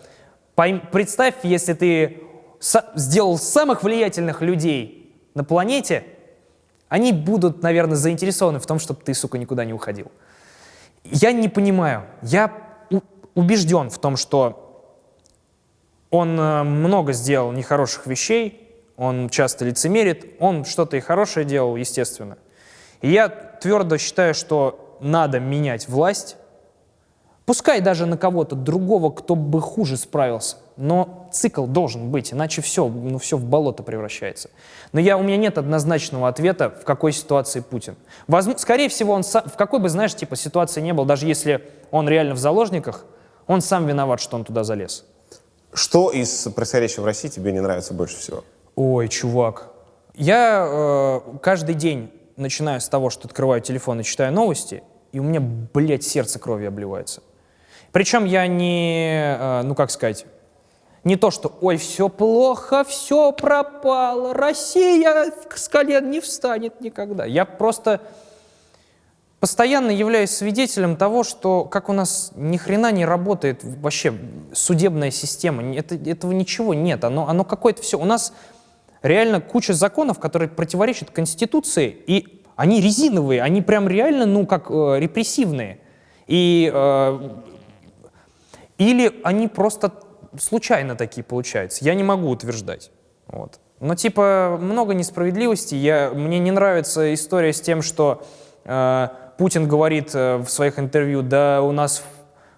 представь, если ты сделал самых влиятельных людей на планете, они будут, наверное, заинтересованы в том, чтобы ты, сука, никуда не уходил. Я не понимаю. Я убежден в том, что он много сделал нехороших вещей, он часто лицемерит, он что-то и хорошее делал, естественно. И я твердо считаю, что надо менять власть, пускай даже на кого-то другого, кто бы хуже справился, но цикл должен быть, иначе все в болото превращается. Но у меня нет однозначного ответа, в какой ситуации Путин. Скорее всего, он в какой бы, знаешь, ситуации не был, даже если он реально в заложниках, он сам виноват, что он туда залез. Что из происходящего в России тебе не нравится больше всего? Ой, чувак. Я каждый день начинаю с того, что открываю телефон и читаю новости, и у меня, блядь, сердце кровью обливается. Причем я не то, что «Ой, все плохо, все пропало, Россия с колен не встанет никогда». Я просто постоянно являюсь свидетелем того, что как у нас ни хрена не работает вообще судебная система. Этого ничего нет, оно какое-то все. У нас реально куча законов, которые противоречат Конституции, и они резиновые, они прям реально, репрессивные. Или они просто случайно такие получаются. Я не могу утверждать. Вот. Но много несправедливости. Мне не нравится история с тем, что Путин говорит в своих интервью, да у нас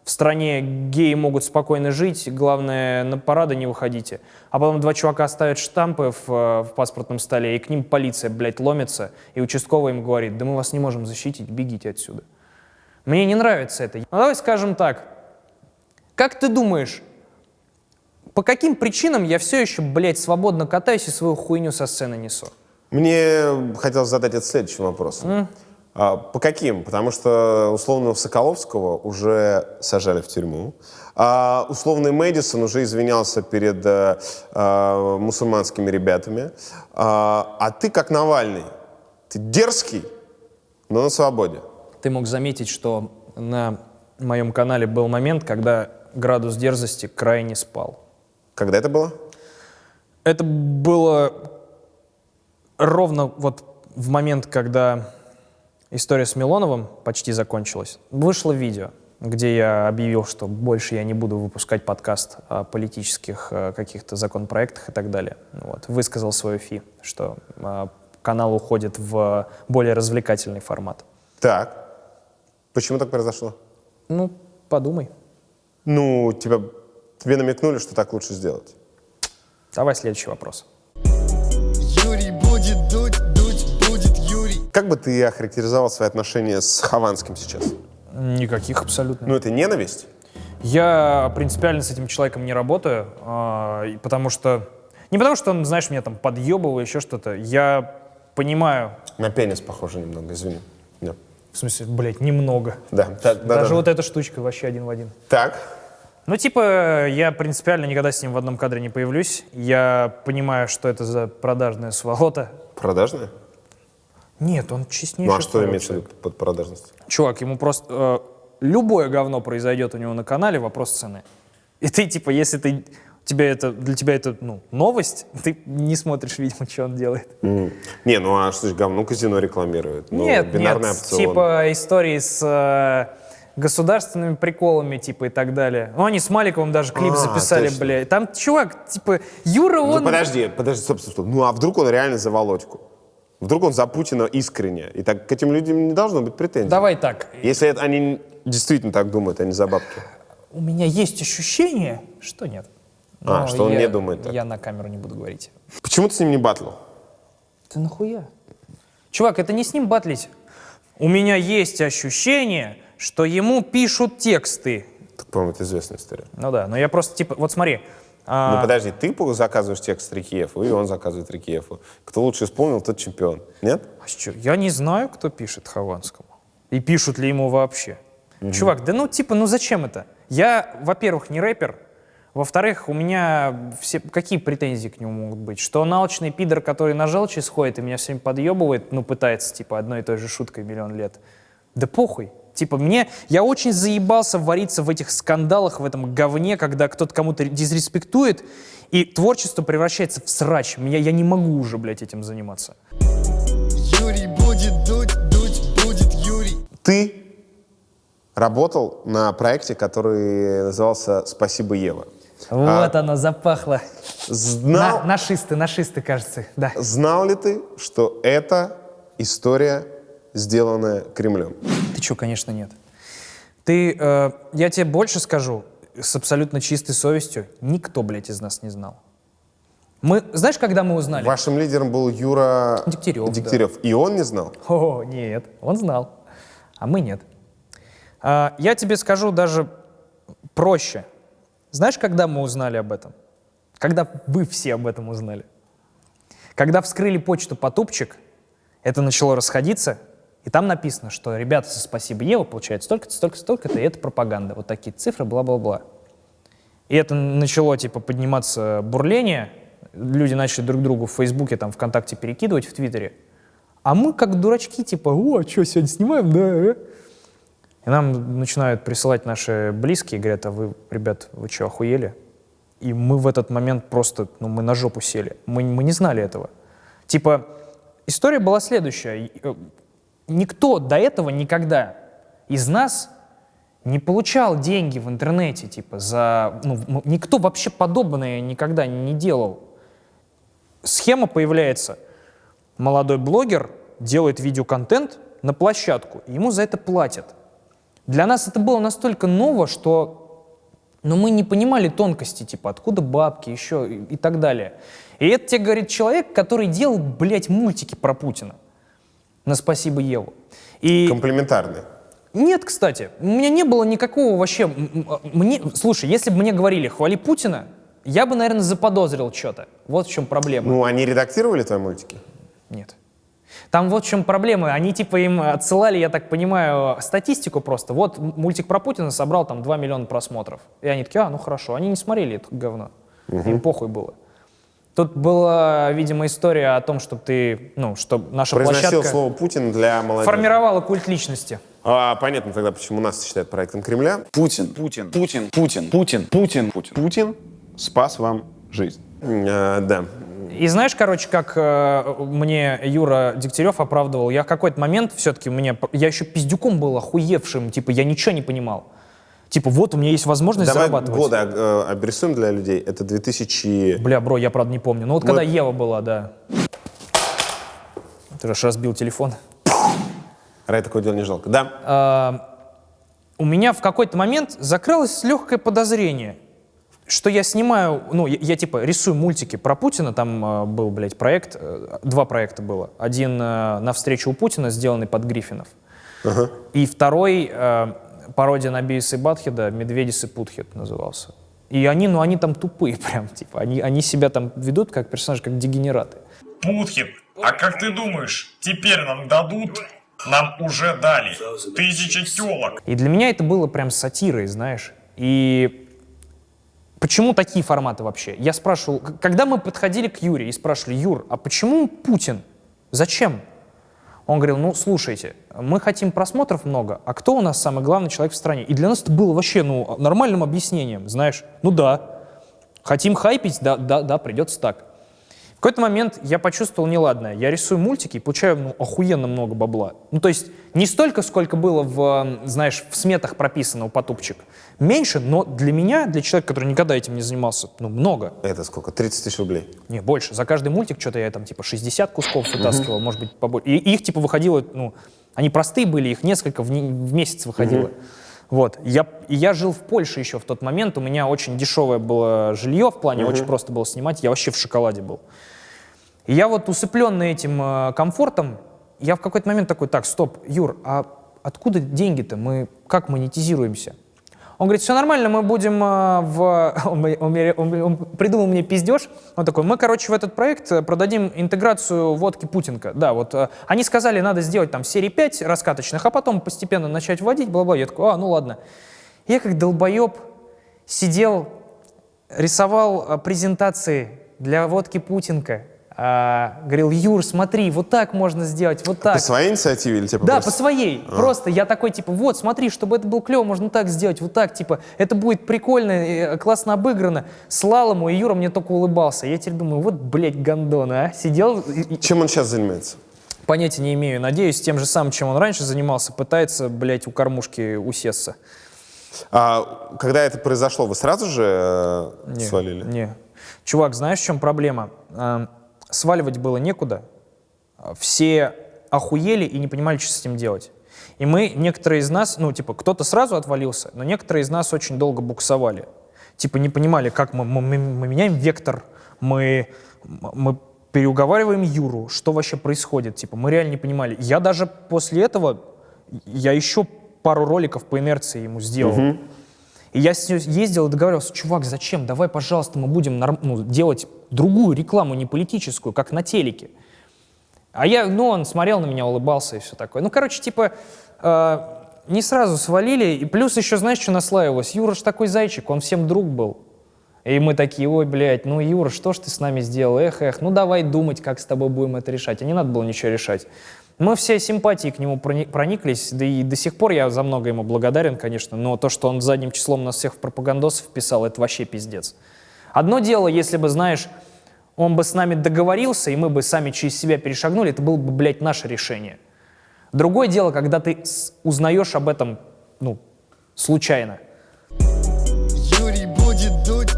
в стране геи могут спокойно жить, главное, на парады не выходите. А потом два чувака ставят штампы в паспортном столе, и к ним полиция, блядь, ломится, и участковый им говорит, да мы вас не можем защитить, бегите отсюда. Мне не нравится это. Давай скажем так. Как ты думаешь, по каким причинам я все еще, блядь, свободно катаюсь и свою хуйню со сцены несу? Мне хотелось задать этот следующий вопрос. По каким? Потому что условного Соколовского уже сажали в тюрьму. Условный Мэдисон уже извинялся перед мусульманскими ребятами. А ты как Навальный. Ты дерзкий, но на свободе. Ты мог заметить, что на моем канале был момент, когда градус дерзости крайне спал. Когда это было? Это было ровно в момент, когда история с Милоновым почти закончилась. Вышло видео, где я объявил, что больше я не буду выпускать подкаст о политических каких-то законопроектах и так далее. Высказал свою фи, что канал уходит в более развлекательный формат. Так. Почему так произошло? Подумай. Тебе намекнули, что так лучше сделать. Давай следующий вопрос. Юрий будет дуть будет Юрий. Как бы ты охарактеризовал свои отношения с Хованским сейчас? Никаких абсолютно. Это ненависть? Я принципиально с этим человеком не работаю, потому что... Не потому что он, знаешь, меня там подъебывал, еще что-то. Я понимаю... На пенис похоже немного, извини. Да. В смысле, блядь, немного. Да. Даже вот эта штучка вообще один в один. Так. Ну, типа, я принципиально никогда с ним в одном кадре не появлюсь. Я понимаю, что это за продажная сволота. Продажная? Нет, он честнейший. Ну а что человек. имеется в виду под продажностью? Чувак, ему просто... любое говно произойдет у него на канале, вопрос цены. И ты, типа, если ты... для тебя это, ну, новость, ты не смотришь, видимо, что он делает. Не, ну а что ж, говно казино рекламирует? Ну, Нет, бинарный нет, опцион. типа истории с государственными приколами, типа, и так далее. Ну, они с Маликовым даже клип записали, точно. блядь. Там, чувак, типа, Юра, Ну он... подожди, стоп. Ну а вдруг он реально за Володьку? Вдруг он за Путина искренне? И так к этим людям не должно быть претензий. Давай так. Если они действительно так думают, а не за бабки. У меня есть ощущение, что нет. Что он не думает так. Я на камеру не буду говорить. Почему ты с ним не батлил? Ты нахуя? Чувак, это не с ним батлить. У меня есть ощущение, что ему пишут тексты. Так, по-моему, это известная история. Ну да, но я просто типа, вот смотри. Ну подожди, ты заказываешь текст Рикиефу, и он заказывает Рикиефу. Кто лучше исполнил, тот чемпион. Нет? Я не знаю, кто пишет Хованскому. И пишут ли ему вообще. Чувак, да ну типа, ну зачем это? Я, во-первых, не рэпер. Во-вторых, у меня какие претензии к нему могут быть? Что он алчный пидор, который на желчи сходит и меня все время подъебывает, ну пытается типа одной и той же шуткой миллион лет. Да похуй. Типа я очень заебался вариться в этих скандалах, в этом говне, когда кто-то кому-то дизреспектует, и творчество превращается в срач. Я не могу уже, блядь, этим заниматься. Юрий будет дуть будет Юрий. Ты работал на проекте, который назывался «Спасибо, Ева». Вот оно, запахло. Знал, Нашисты, кажется, да. знал ли ты, что это история, сделанная Кремлем? Ты чё, конечно, нет. Я тебе больше скажу, с абсолютно чистой совестью, никто, блядь, из нас не знал. Знаешь, когда мы узнали? Вашим лидером был Юра Дегтярев. И он не знал? О, нет, он знал, а мы нет. Я тебе скажу даже проще. Знаешь, когда мы узнали об этом? Когда вы все об этом узнали. Когда вскрыли почту Потупчик, это начало расходиться, и там написано, что ребята со «Спасибо, Ева» получают столько-то, столько-то, столько-то, и это пропаганда. Вот такие цифры, бла-бла-бла. И это начало, типа, подниматься бурление. Люди начали друг другу в Фейсбуке, там, ВКонтакте перекидывать, в Твиттере. А мы, как дурачки, типа, о, что, сегодня снимаем, да? И нам начинают присылать наши близкие, говорят, а вы, ребят, вы что, охуели? И мы в этот момент просто, мы на жопу сели. Мы не знали этого. Типа, история была следующая. Никто до этого никогда из нас не получал деньги в интернете, типа, никто вообще подобное никогда не делал. Схема появляется. Молодой блогер делает видеоконтент на площадку, и ему за это платят. Для нас это было настолько ново, что мы не понимали тонкости, типа, откуда бабки, еще и так далее. И это тебе говорит человек, который делал, блядь, мультики про Путина на «Спасибо, Еву». Комплиментарный. Нет, кстати, у меня не было никакого вообще... Слушай, если бы мне говорили «хвали Путина», я бы, наверное, заподозрил что-то. Вот в чем проблема. Ну, они редактировали твои мультики? Нет. Там вот в чем проблема. Они типа им отсылали, я так понимаю, статистику просто. Вот мультик про Путина собрал там 2 миллиона просмотров. И они такие, ну хорошо. Они не смотрели это говно. Им похуй было. Тут была, видимо, история о том, что что наша Произносил площадка слово «Путин» для молодежи. формировала культ личности. Понятно тогда, почему нас считают проектом Кремля. Путин спас вам жизнь. Да. И знаешь, короче, как мне Юра Дегтярев оправдывал, я в какой-то момент все-таки я еще пиздюком был охуевшим, типа я ничего не понимал. Типа вот у меня есть возможность Давай зарабатывать. годы обрисуем для людей. Это 2000... Бля, бро, я правда не помню. Ну вот когда Ева была, да. Ты же разбил телефон. Ради такое дело не жалко. Да. У меня в какой-то момент закралось легкое подозрение, что я снимаю, я типа рисую мультики про Путина, там был, блядь, проект, 2 проекта было. Один «На встречу у Путина», сделанный под Гриффинов, и второй пародия на Бивиса и Батхеда «Медведис и Путхед» назывался. И они там тупые прям, типа, они себя там ведут как персонажи, как дегенераты. Путхед, а как ты думаешь, теперь нам дадут? Нам уже дали 1000 тёлок. И для меня это было прям сатирой, знаешь. И почему такие форматы вообще? Я спрашивал, когда мы подходили к Юре и спрашивали: Юр, а почему Путин? Зачем? Он говорил: ну, слушайте, мы хотим просмотров много, а кто у нас самый главный человек в стране? И для нас это было вообще, нормальным объяснением, знаешь. Ну да, хотим хайпить, да, придется так. В какой-то момент я почувствовал неладное. Я рисую мультики и получаю охуенно много бабла. Ну, то есть не столько, сколько было в сметах прописано у Потупчик. Меньше, но для меня, для человека, который никогда этим не занимался, много. Это сколько? 30 тысяч рублей? Не, больше. За каждый мультик что-то я там типа 60 кусков вытаскивал, может быть, побольше. И их типа выходило, они простые были, их несколько в месяц выходило. Вот. Я жил в Польше еще в тот момент, у меня очень дешевое было жилье, в плане очень просто было снимать, я вообще в шоколаде был. И я вот усыпленный этим комфортом, я в какой-то момент такой: так, стоп, Юр, а откуда деньги-то? Мы как монетизируемся? Он говорит: все нормально, мы будем он придумал мне пиздеж. Он такой: мы, короче, в этот проект продадим интеграцию водки Путинка. Да, вот они сказали, надо сделать там серии 5 раскаточных, а потом постепенно начать вводить, бла-бла. Я такой: ну ладно. Я как долбоеб сидел, рисовал презентации для водки Путинка. Говорил: Юр, смотри, вот так можно сделать, вот так. По своей инициативе или типа? Да, просто? по своей. Просто я такой, типа, вот, смотри, чтобы это было клево, можно так сделать, вот так, типа, это будет прикольно, классно обыграно. Слал ему, и Юра мне только улыбался. Я теперь думаю: вот, блядь, гандон, а? Сидел... Чем он сейчас занимается? Понятия не имею. Надеюсь, тем же самым, чем он раньше занимался, пытается, блядь, у кормушки усесться. Когда это произошло, вы сразу же свалили? Не. Чувак, знаешь, в чем проблема? Сваливать было некуда. Все охуели и не понимали, что с этим делать. И мы, некоторые из нас, кто-то сразу отвалился, но некоторые из нас очень долго буксовали. Не понимали, как мы меняем вектор, мы переуговариваем Юру, что вообще происходит. Мы реально не понимали. Я даже после этого, я еще пару роликов по инерции ему сделал. И я с ним ездил и договаривался: чувак, зачем? Давай, пожалуйста, мы будем делать другую рекламу, не политическую, как на телеке. А он смотрел на меня, улыбался и все такое. Не сразу свалили. И плюс еще, знаешь, что наслаивалось? Юра ж такой зайчик, он всем друг был. И мы такие: ой, блядь, Юра, что ж ты с нами сделал? Эх, давай думать, как с тобой будем это решать. А не надо было ничего решать. Мы все симпатии к нему прониклись, да и до сих пор я за много ему благодарен, конечно, но то, что он задним числом нас всех в пропагандосов вписал, это вообще пиздец. Одно дело, если бы, знаешь, он бы с нами договорился, и мы бы сами через себя перешагнули, это было бы, блядь, наше решение. Другое дело, когда ты узнаешь об этом, случайно. Юрий будет дуть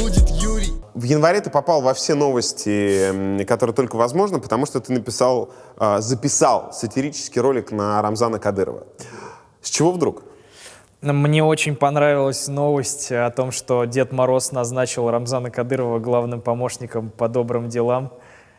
будет Юрий. В январе ты попал во все новости, которые только возможно, потому что ты записал сатирический ролик на Рамзана Кадырова. С чего вдруг? Мне очень понравилась новость о том, что Дед Мороз назначил Рамзана Кадырова главным помощником по добрым делам.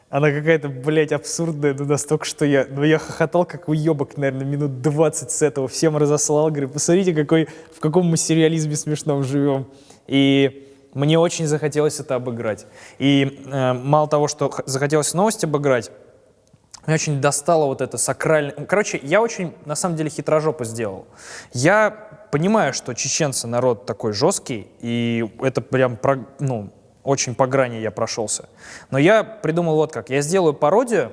Она какая-то, блядь, абсурдная, настолько, что я хохотал, как уебок, наверное, минут 20 с этого. Всем разослал, говорю: посмотрите, в каком мы сериализме смешном живем. И мне очень захотелось это обыграть. И мало того, что захотелось новость обыграть, меня очень достало вот это сакральное... Короче, я очень, на самом деле, хитрожопо сделал. Я понимаю, что чеченцы народ такой жесткий, и это прям, очень по грани я прошелся. Но я придумал вот как. Я сделаю пародию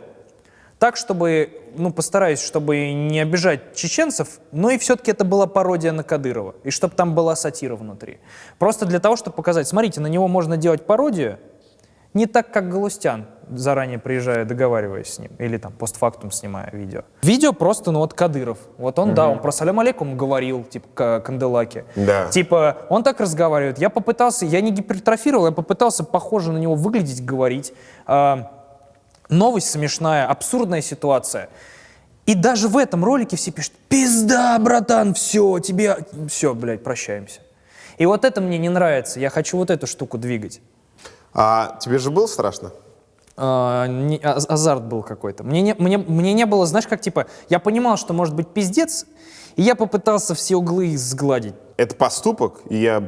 так, чтобы, постараюсь, чтобы не обижать чеченцев, но и все-таки это была пародия на Кадырова, и чтобы там была сатира внутри. Просто для того, чтобы показать: смотрите, на него можно делать пародию не так, как Галустян, заранее приезжая, договариваясь с ним, или там постфактум снимая видео. Видео просто, Кадыров. Вот он, он про салям алейкум говорил, Канделаки. Да. Он так разговаривает. Я не гипертрофировал, я попытался похоже на него выглядеть, говорить. Новость смешная, абсурдная ситуация. И даже в этом ролике все пишут: пизда, братан, все, блядь, прощаемся. И вот это мне не нравится, я хочу вот эту штуку двигать. А тебе же было страшно? Азарт был какой-то. Мне не было, знаешь, как я понимал, что может быть пиздец, И я попытался все углы сгладить. Это поступок, и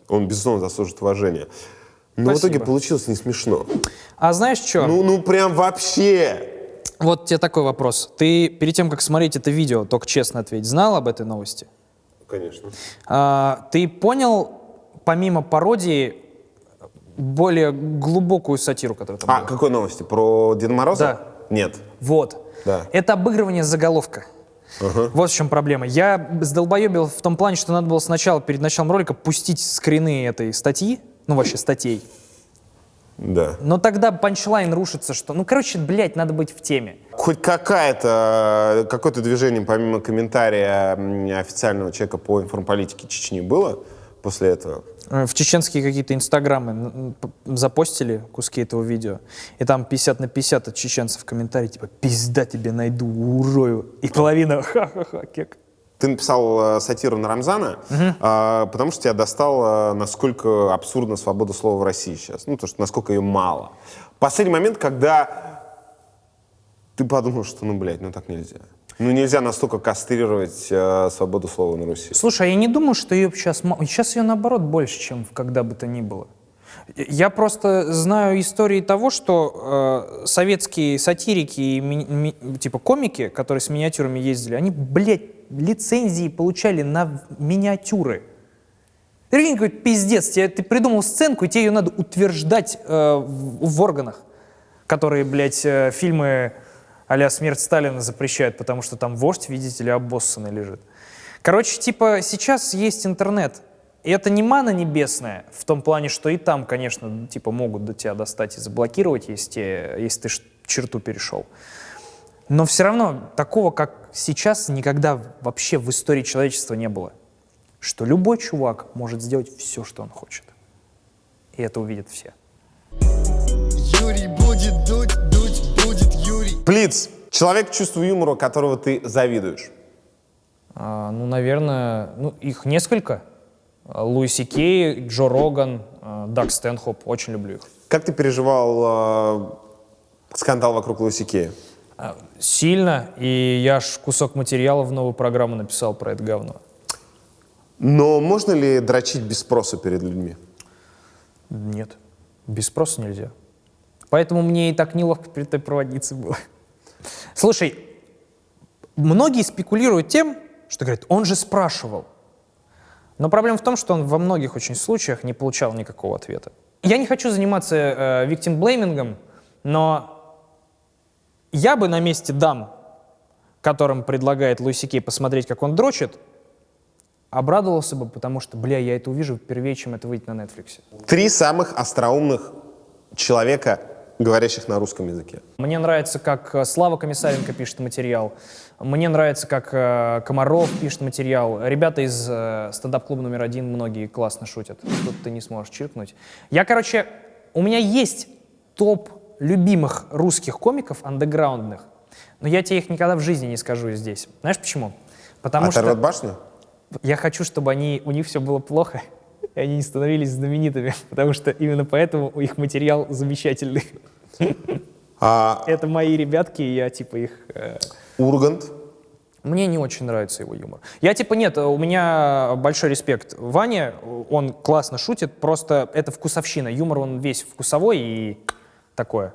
он, безусловно, заслужит уважения. Но в итоге Спасибо. получилось не смешно. А знаешь что? Ну прям вообще. Вот тебе такой вопрос. Ты перед тем, как смотреть это видео, только честно ответь, знал об этой новости? Конечно. Ты понял, помимо пародии, более глубокую сатиру, которая там была? Какой новости? Про Деда Мороза? Да. Нет. Вот. Да. Это обыгрывание заголовка. Вот в чем проблема. Я сдолбоебил в том плане, что надо было сначала, перед началом ролика, пустить скрины этой статьи, ну вообще статей. Да. Но тогда панчлайн рушится, что... Ну, короче, блядь, надо быть в теме. Хоть какое-то движение, помимо комментария официального человека по информполитике Чечни, было после этого? В чеченские какие-то инстаграмы запостили куски этого видео, и там 50 на 50 от чеченцев комментарии, типа, пизда тебе найду, урою. И половина ха-ха-ха, кек. Ты написал сатиру на Рамзана, потому что тебя достало, насколько абсурдна свобода слова в России сейчас. Ну, то, что насколько ее мало. Последний момент, когда ты подумал, что, так нельзя. Нельзя настолько кастрировать свободу слова на Руси. Слушай, а я не думаю, что ее сейчас мало. Сейчас ее, наоборот, больше, чем когда бы то ни было. Я просто знаю истории того, что советские сатирики и типа комики, которые с миниатюрами ездили, они, блядь, лицензии получали на миниатюры. Ты прикинь, какой пиздец. Ты придумал сценку, и тебе ее надо утверждать в органах, которые, блядь, фильмы а-ля «Смерть Сталина» запрещают, потому что там вождь, видите ли, обоссанный лежит. Короче, типа, сейчас есть интернет. И это не мана небесная, в том плане, что и там, конечно, типа, могут до тебя достать и заблокировать, если ты черту перешел. Но все равно такого, как сейчас, никогда вообще в истории человечества не было. Что любой чувак может сделать все, что он хочет. И это увидят все. Юрий будет дуть, будет Юрий. Плиц. Человек, чувству юмора, которого ты завидуешь. Наверное, их несколько. Луи Си Кей, Джо Роган, Даг Стэнхоп. Очень люблю их. Как ты переживал скандал вокруг Луи Си Кея? Сильно. И я аж кусок материала в новую программу написал про это говно. Но можно ли дрочить без спроса перед людьми? Нет. Без спроса нельзя. Поэтому мне и так неловко перед той проводницей было. Слушай, многие спекулируют тем, что говорят, он же спрашивал. Но проблема в том, что он во многих очень случаях не получал никакого ответа. Я не хочу заниматься виктимблеймингом, но я бы на месте дам, которым предлагает Луи Си Кей посмотреть, как он дрочит, обрадовался бы, потому что, я это увижу впервые, чем это выйдет на Netflix. 3 самых остроумных человека, говорящих на русском языке. Мне нравится, как Слава Комиссаренко пишет материал. Мне нравится, как Комаров пишет материал. Ребята из стендап-клуба номер 1 многие классно шутят. Тут ты не сможешь чиркнуть. У меня есть топ любимых русских комиков, андеграундных, но я тебе их никогда в жизни не скажу здесь. Знаешь почему? Потому что Оторвет башню? я хочу, чтобы у них все было плохо, и они не становились знаменитыми, потому что именно поэтому их материал замечательный. Это мои ребятки, и я их... Ургант? Мне не очень нравится его юмор. Нет, у меня большой респект Ване, он классно шутит, просто это вкусовщина. Юмор, он весь вкусовой и такое.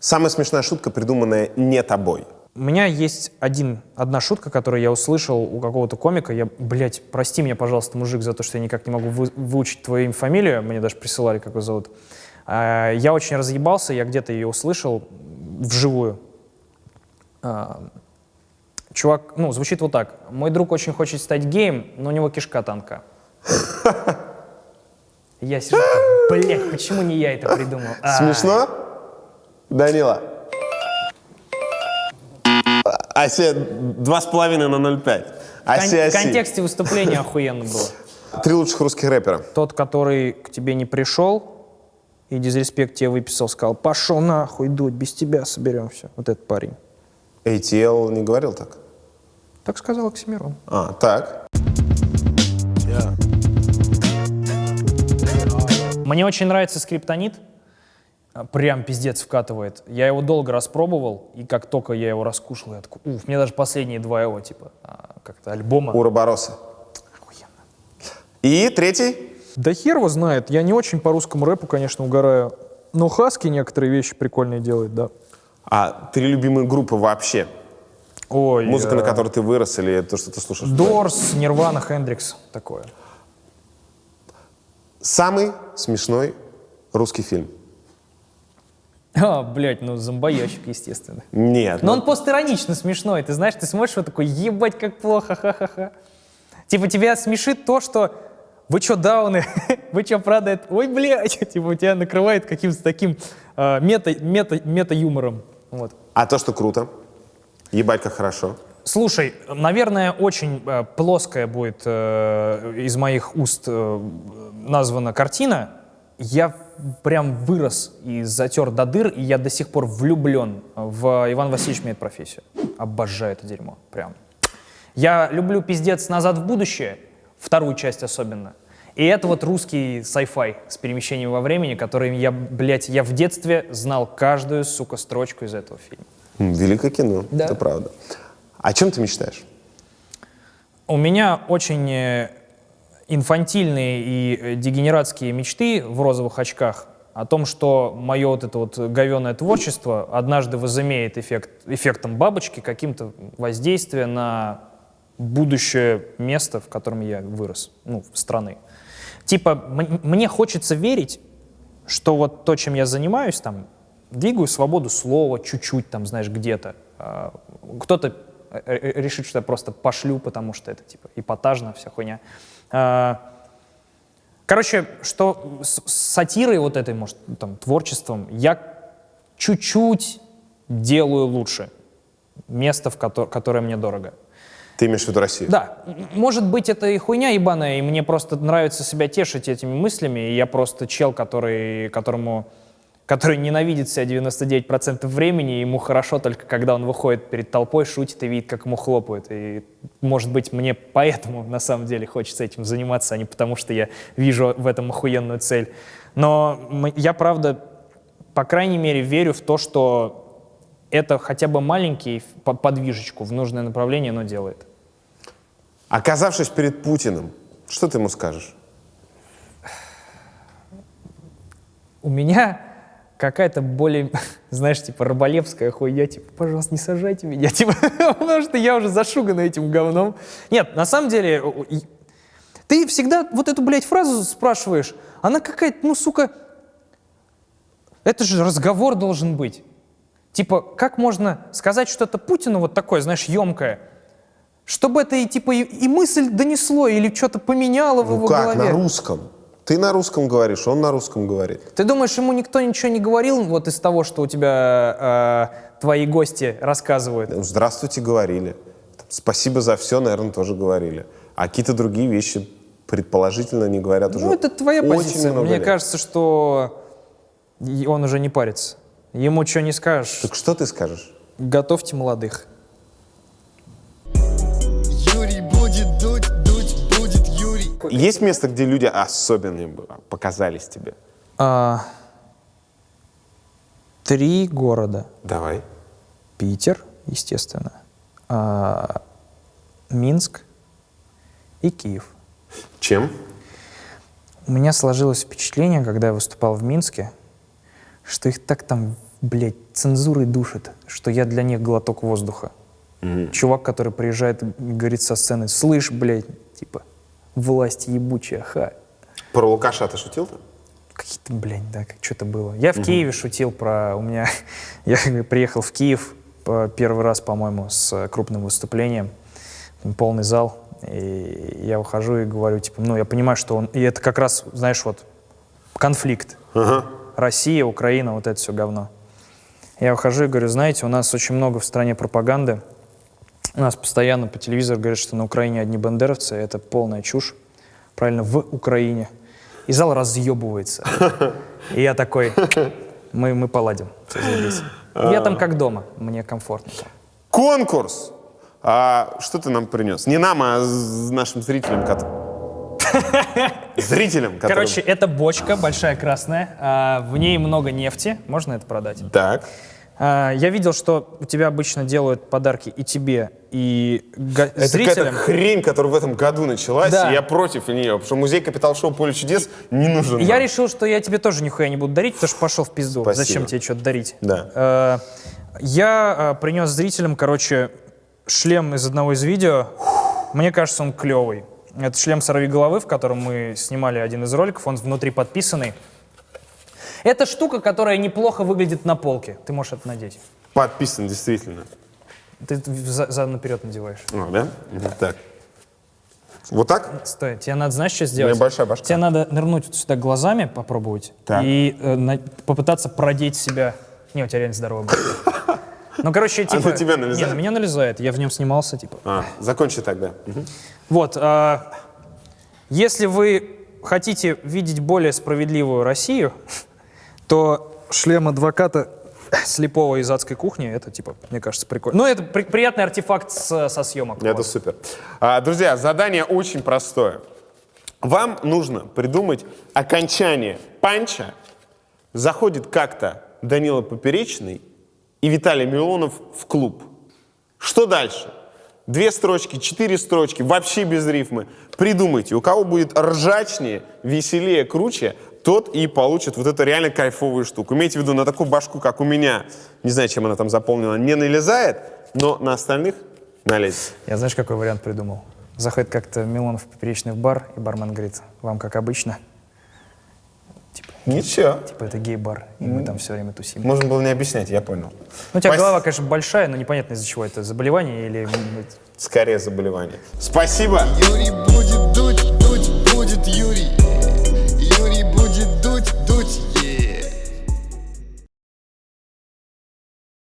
Самая смешная шутка, придуманная не тобой. У меня есть одна шутка, которую я услышал у какого-то комика. Прости меня, пожалуйста, мужик, за то, что я никак не могу выучить твою имя, фамилию. Мне даже присылали, как его зовут. Я очень разъебался, я где-то ее услышал вживую. Чувак, звучит вот так. Мой друг очень хочет стать геем, но у него кишка тонка. Я сижу, почему не я это придумал? Смешно? Данила? Оси 2,5 на 0,5. В контексте выступления охуенно было. 3 лучших русских рэпера. Тот, который к тебе не пришел и дизреспект тебе выписал, сказал, пошел нахуй, дудь, без тебя соберемся. Вот этот парень. ATL не говорил так? Так сказал Оксимирон. Так. Мне очень нравится скриптонит. Прям пиздец вкатывает. Я его долго распробовал, и как только я его раскушал, я такой, мне даже последние 2 его, как-то альбома. Уробороса. И третий? Да хер его знает. Я не очень по русскому рэпу, конечно, угораю. Но Хаски некоторые вещи прикольные делает, да. А 3 любимые группы вообще? Ой, Музыка, на которой ты вырос, или то, что ты слушаешь? Дорс, Нирвана, Хендрикс, такое. Самый смешной русский фильм? Блядь, ну зомбоящик, естественно. Нет. Но он постиронично смешной, ты знаешь, ты смотришь вот такой, ебать, как плохо, ха-ха-ха. Типа тебя смешит то, что вы чё, дауны, вы чё, правда, ой, блядь, типа тебя накрывает каким-то таким мета-юмором. Вот. А то, что круто? Ебать, как хорошо. Слушай, наверное, очень плоская будет из моих уст названа картина. Я прям вырос и затер до дыр, и я до сих пор влюблен в «Иван Васильевич меняет профессию». Обожаю это дерьмо, прям. Я люблю «Пиздец. Назад в будущее», вторую часть особенно. И это вот русский sci-fi с перемещением во времени, который я в детстве знал каждую, сука, строчку из этого фильма. Великое кино, Да. это правда. О чем ты мечтаешь? У меня очень инфантильные и дегенератские мечты в розовых очках о том, что мое вот это вот говёное творчество однажды возымеет эффектом бабочки, каким-то воздействие на будущее место, в котором я вырос, ну, страны. Типа, мне хочется верить, что вот то, чем я занимаюсь, там, двигаю свободу слова чуть-чуть, там, знаешь, где-то. Кто-то решит, что я просто пошлю, потому что это, типа, эпатажно, вся хуйня. Короче, что с сатирой вот этой, может, там, творчеством я чуть-чуть делаю лучше место, которое мне дорого. Ты имеешь в виду Россию? Да, может быть, это и хуйня ебаная, и мне просто нравится себя тешить этими мыслями, и я просто чел, который ненавидит себя 99% времени, и ему хорошо только когда он выходит перед толпой, шутит и видит, как ему хлопают. И, может быть, мне поэтому на самом деле хочется этим заниматься, а не потому, что я вижу в этом охуенную цель. Но я, правда, по крайней мере, верю в то, что это хотя бы маленький подвижечку в нужное направление, но делает. Оказавшись перед Путиным, что ты ему скажешь? У меня какая-то более, знаешь, типа раболепская хуйня, типа, пожалуйста, не сажайте меня, типа, потому что я уже зашуган этим говном. Нет, на самом деле, ты всегда вот эту, блядь, фразу спрашиваешь, она какая-то, ну, сука, это же разговор должен быть. Типа, как можно сказать что-то Путину вот такое, знаешь, емкое, чтобы это и, типа, и мысль донесло, или что-то поменяло в Ну его как, голове? на русском? Ты на русском говоришь, он на русском говорит. Ты думаешь, ему никто ничего не говорил вот из того, что у тебя твои гости рассказывают? Ну, здравствуйте, говорили. Спасибо за все, наверное, тоже говорили. А какие-то другие вещи предположительно не говорят уже. Ну, это твоя очень позиция. много Мне лет. кажется, что он уже не парится. Ему что не скажешь, Так что ты скажешь? готовьте молодых. Юрий будет дуть, дуть будет Юрий. Есть место, где люди особенные показались тебе? 3 города. Давай. Питер, естественно, Минск и Киев. Чем? У меня сложилось впечатление, когда я выступал в Минске, что их так там, блядь, цензурой душит, что я для них глоток воздуха. Чувак, который приезжает и говорит со сцены: слышь, блядь, типа, власть ебучая, ха. Про Лукаша ты шутил там? Какие-то, блядь, да, как что-то было. Я в Киеве шутил про... Я приехал в Киев первый раз, по-моему, с крупным выступлением. Полный зал. И я выхожу и говорю, типа, ну, я понимаю, что он... И это как раз, знаешь, вот конфликт. Россия, Украина, вот это все говно. Я выхожу и говорю, знаете, у нас очень много в стране пропаганды. У нас постоянно по телевизору говорят, что на Украине одни бандеровцы. Это полная чушь. Правильно, в Украине. И зал разъебывается. И я такой, мы поладим. Все, заебись. Я там как дома, мне комфортно. Конкурс! Что ты нам принес? Не нам, а нашим зрителям. Зрителям, которым... Короче, это бочка большая красная, в ней много нефти, можно это продать? Так. Я видел, что у тебя обычно делают подарки и тебе, и Это какая-то зрителям. хрень, которая в этом году началась, Да. и я против нее, потому что музей Капитал Шоу «Поле чудес» не нужен. Я нам. решил, что я тебе тоже нихуя не буду дарить, потому что пошел в пизду. Спасибо. Зачем тебе что-то дарить? Да. Я принес зрителям, короче, шлем из одного из видео. Мне кажется, он клевый. Это шлем «Сорвиголовы», в котором мы снимали один из роликов. Он внутри подписанный. Это штука, которая неплохо выглядит на полке. Ты можешь это надеть. Подписан, действительно. Ты задом наперед надеваешь. Да? Так. Вот так? Стой, тебе надо, знаешь, что сделать? У меня большая башка. Тебе надо нырнуть вот сюда глазами, попробовать, Так. и попытаться продеть себя. Не, у тебя реально здоровый будет. Ну, короче, типа... на тебя налезает? Не, на меня налезает. Я в нем снимался, типа. Закончи тогда. Вот. Если вы хотите видеть более справедливую Россию, то шлем адвоката слепого из адской кухни, это, типа, мне кажется, прикольно. Ну, это приятный артефакт со съемок. Это Вот. супер. Друзья, задание очень простое. Вам нужно придумать окончание панча. Заходит как-то Данила Поперечный и Виталий Милонов в клуб. Что дальше? 2 строчки, 4 строчки, вообще без рифмы. Придумайте, у кого будет ржачнее, веселее, круче, тот и получит вот эту реально кайфовую штуку. Имейте в виду, на такую башку, как у меня, не знаю, чем она там заполнена, не налезает, но на остальных налезет. Я знаешь, какой вариант придумал? Заходит как-то Милонов Поперечный в бар, и бармен говорит: вам как обычно. Ничего. Типа, это гей-бар, и мы там все время тусим. Можно было не объяснять, я понял. Ну, у тебя Спас- голова, конечно, большая, но непонятно из-за чего. Это заболевание или... Скорее заболевание. Спасибо. Юрий будет дуть, дуть будет Юрий. Юрий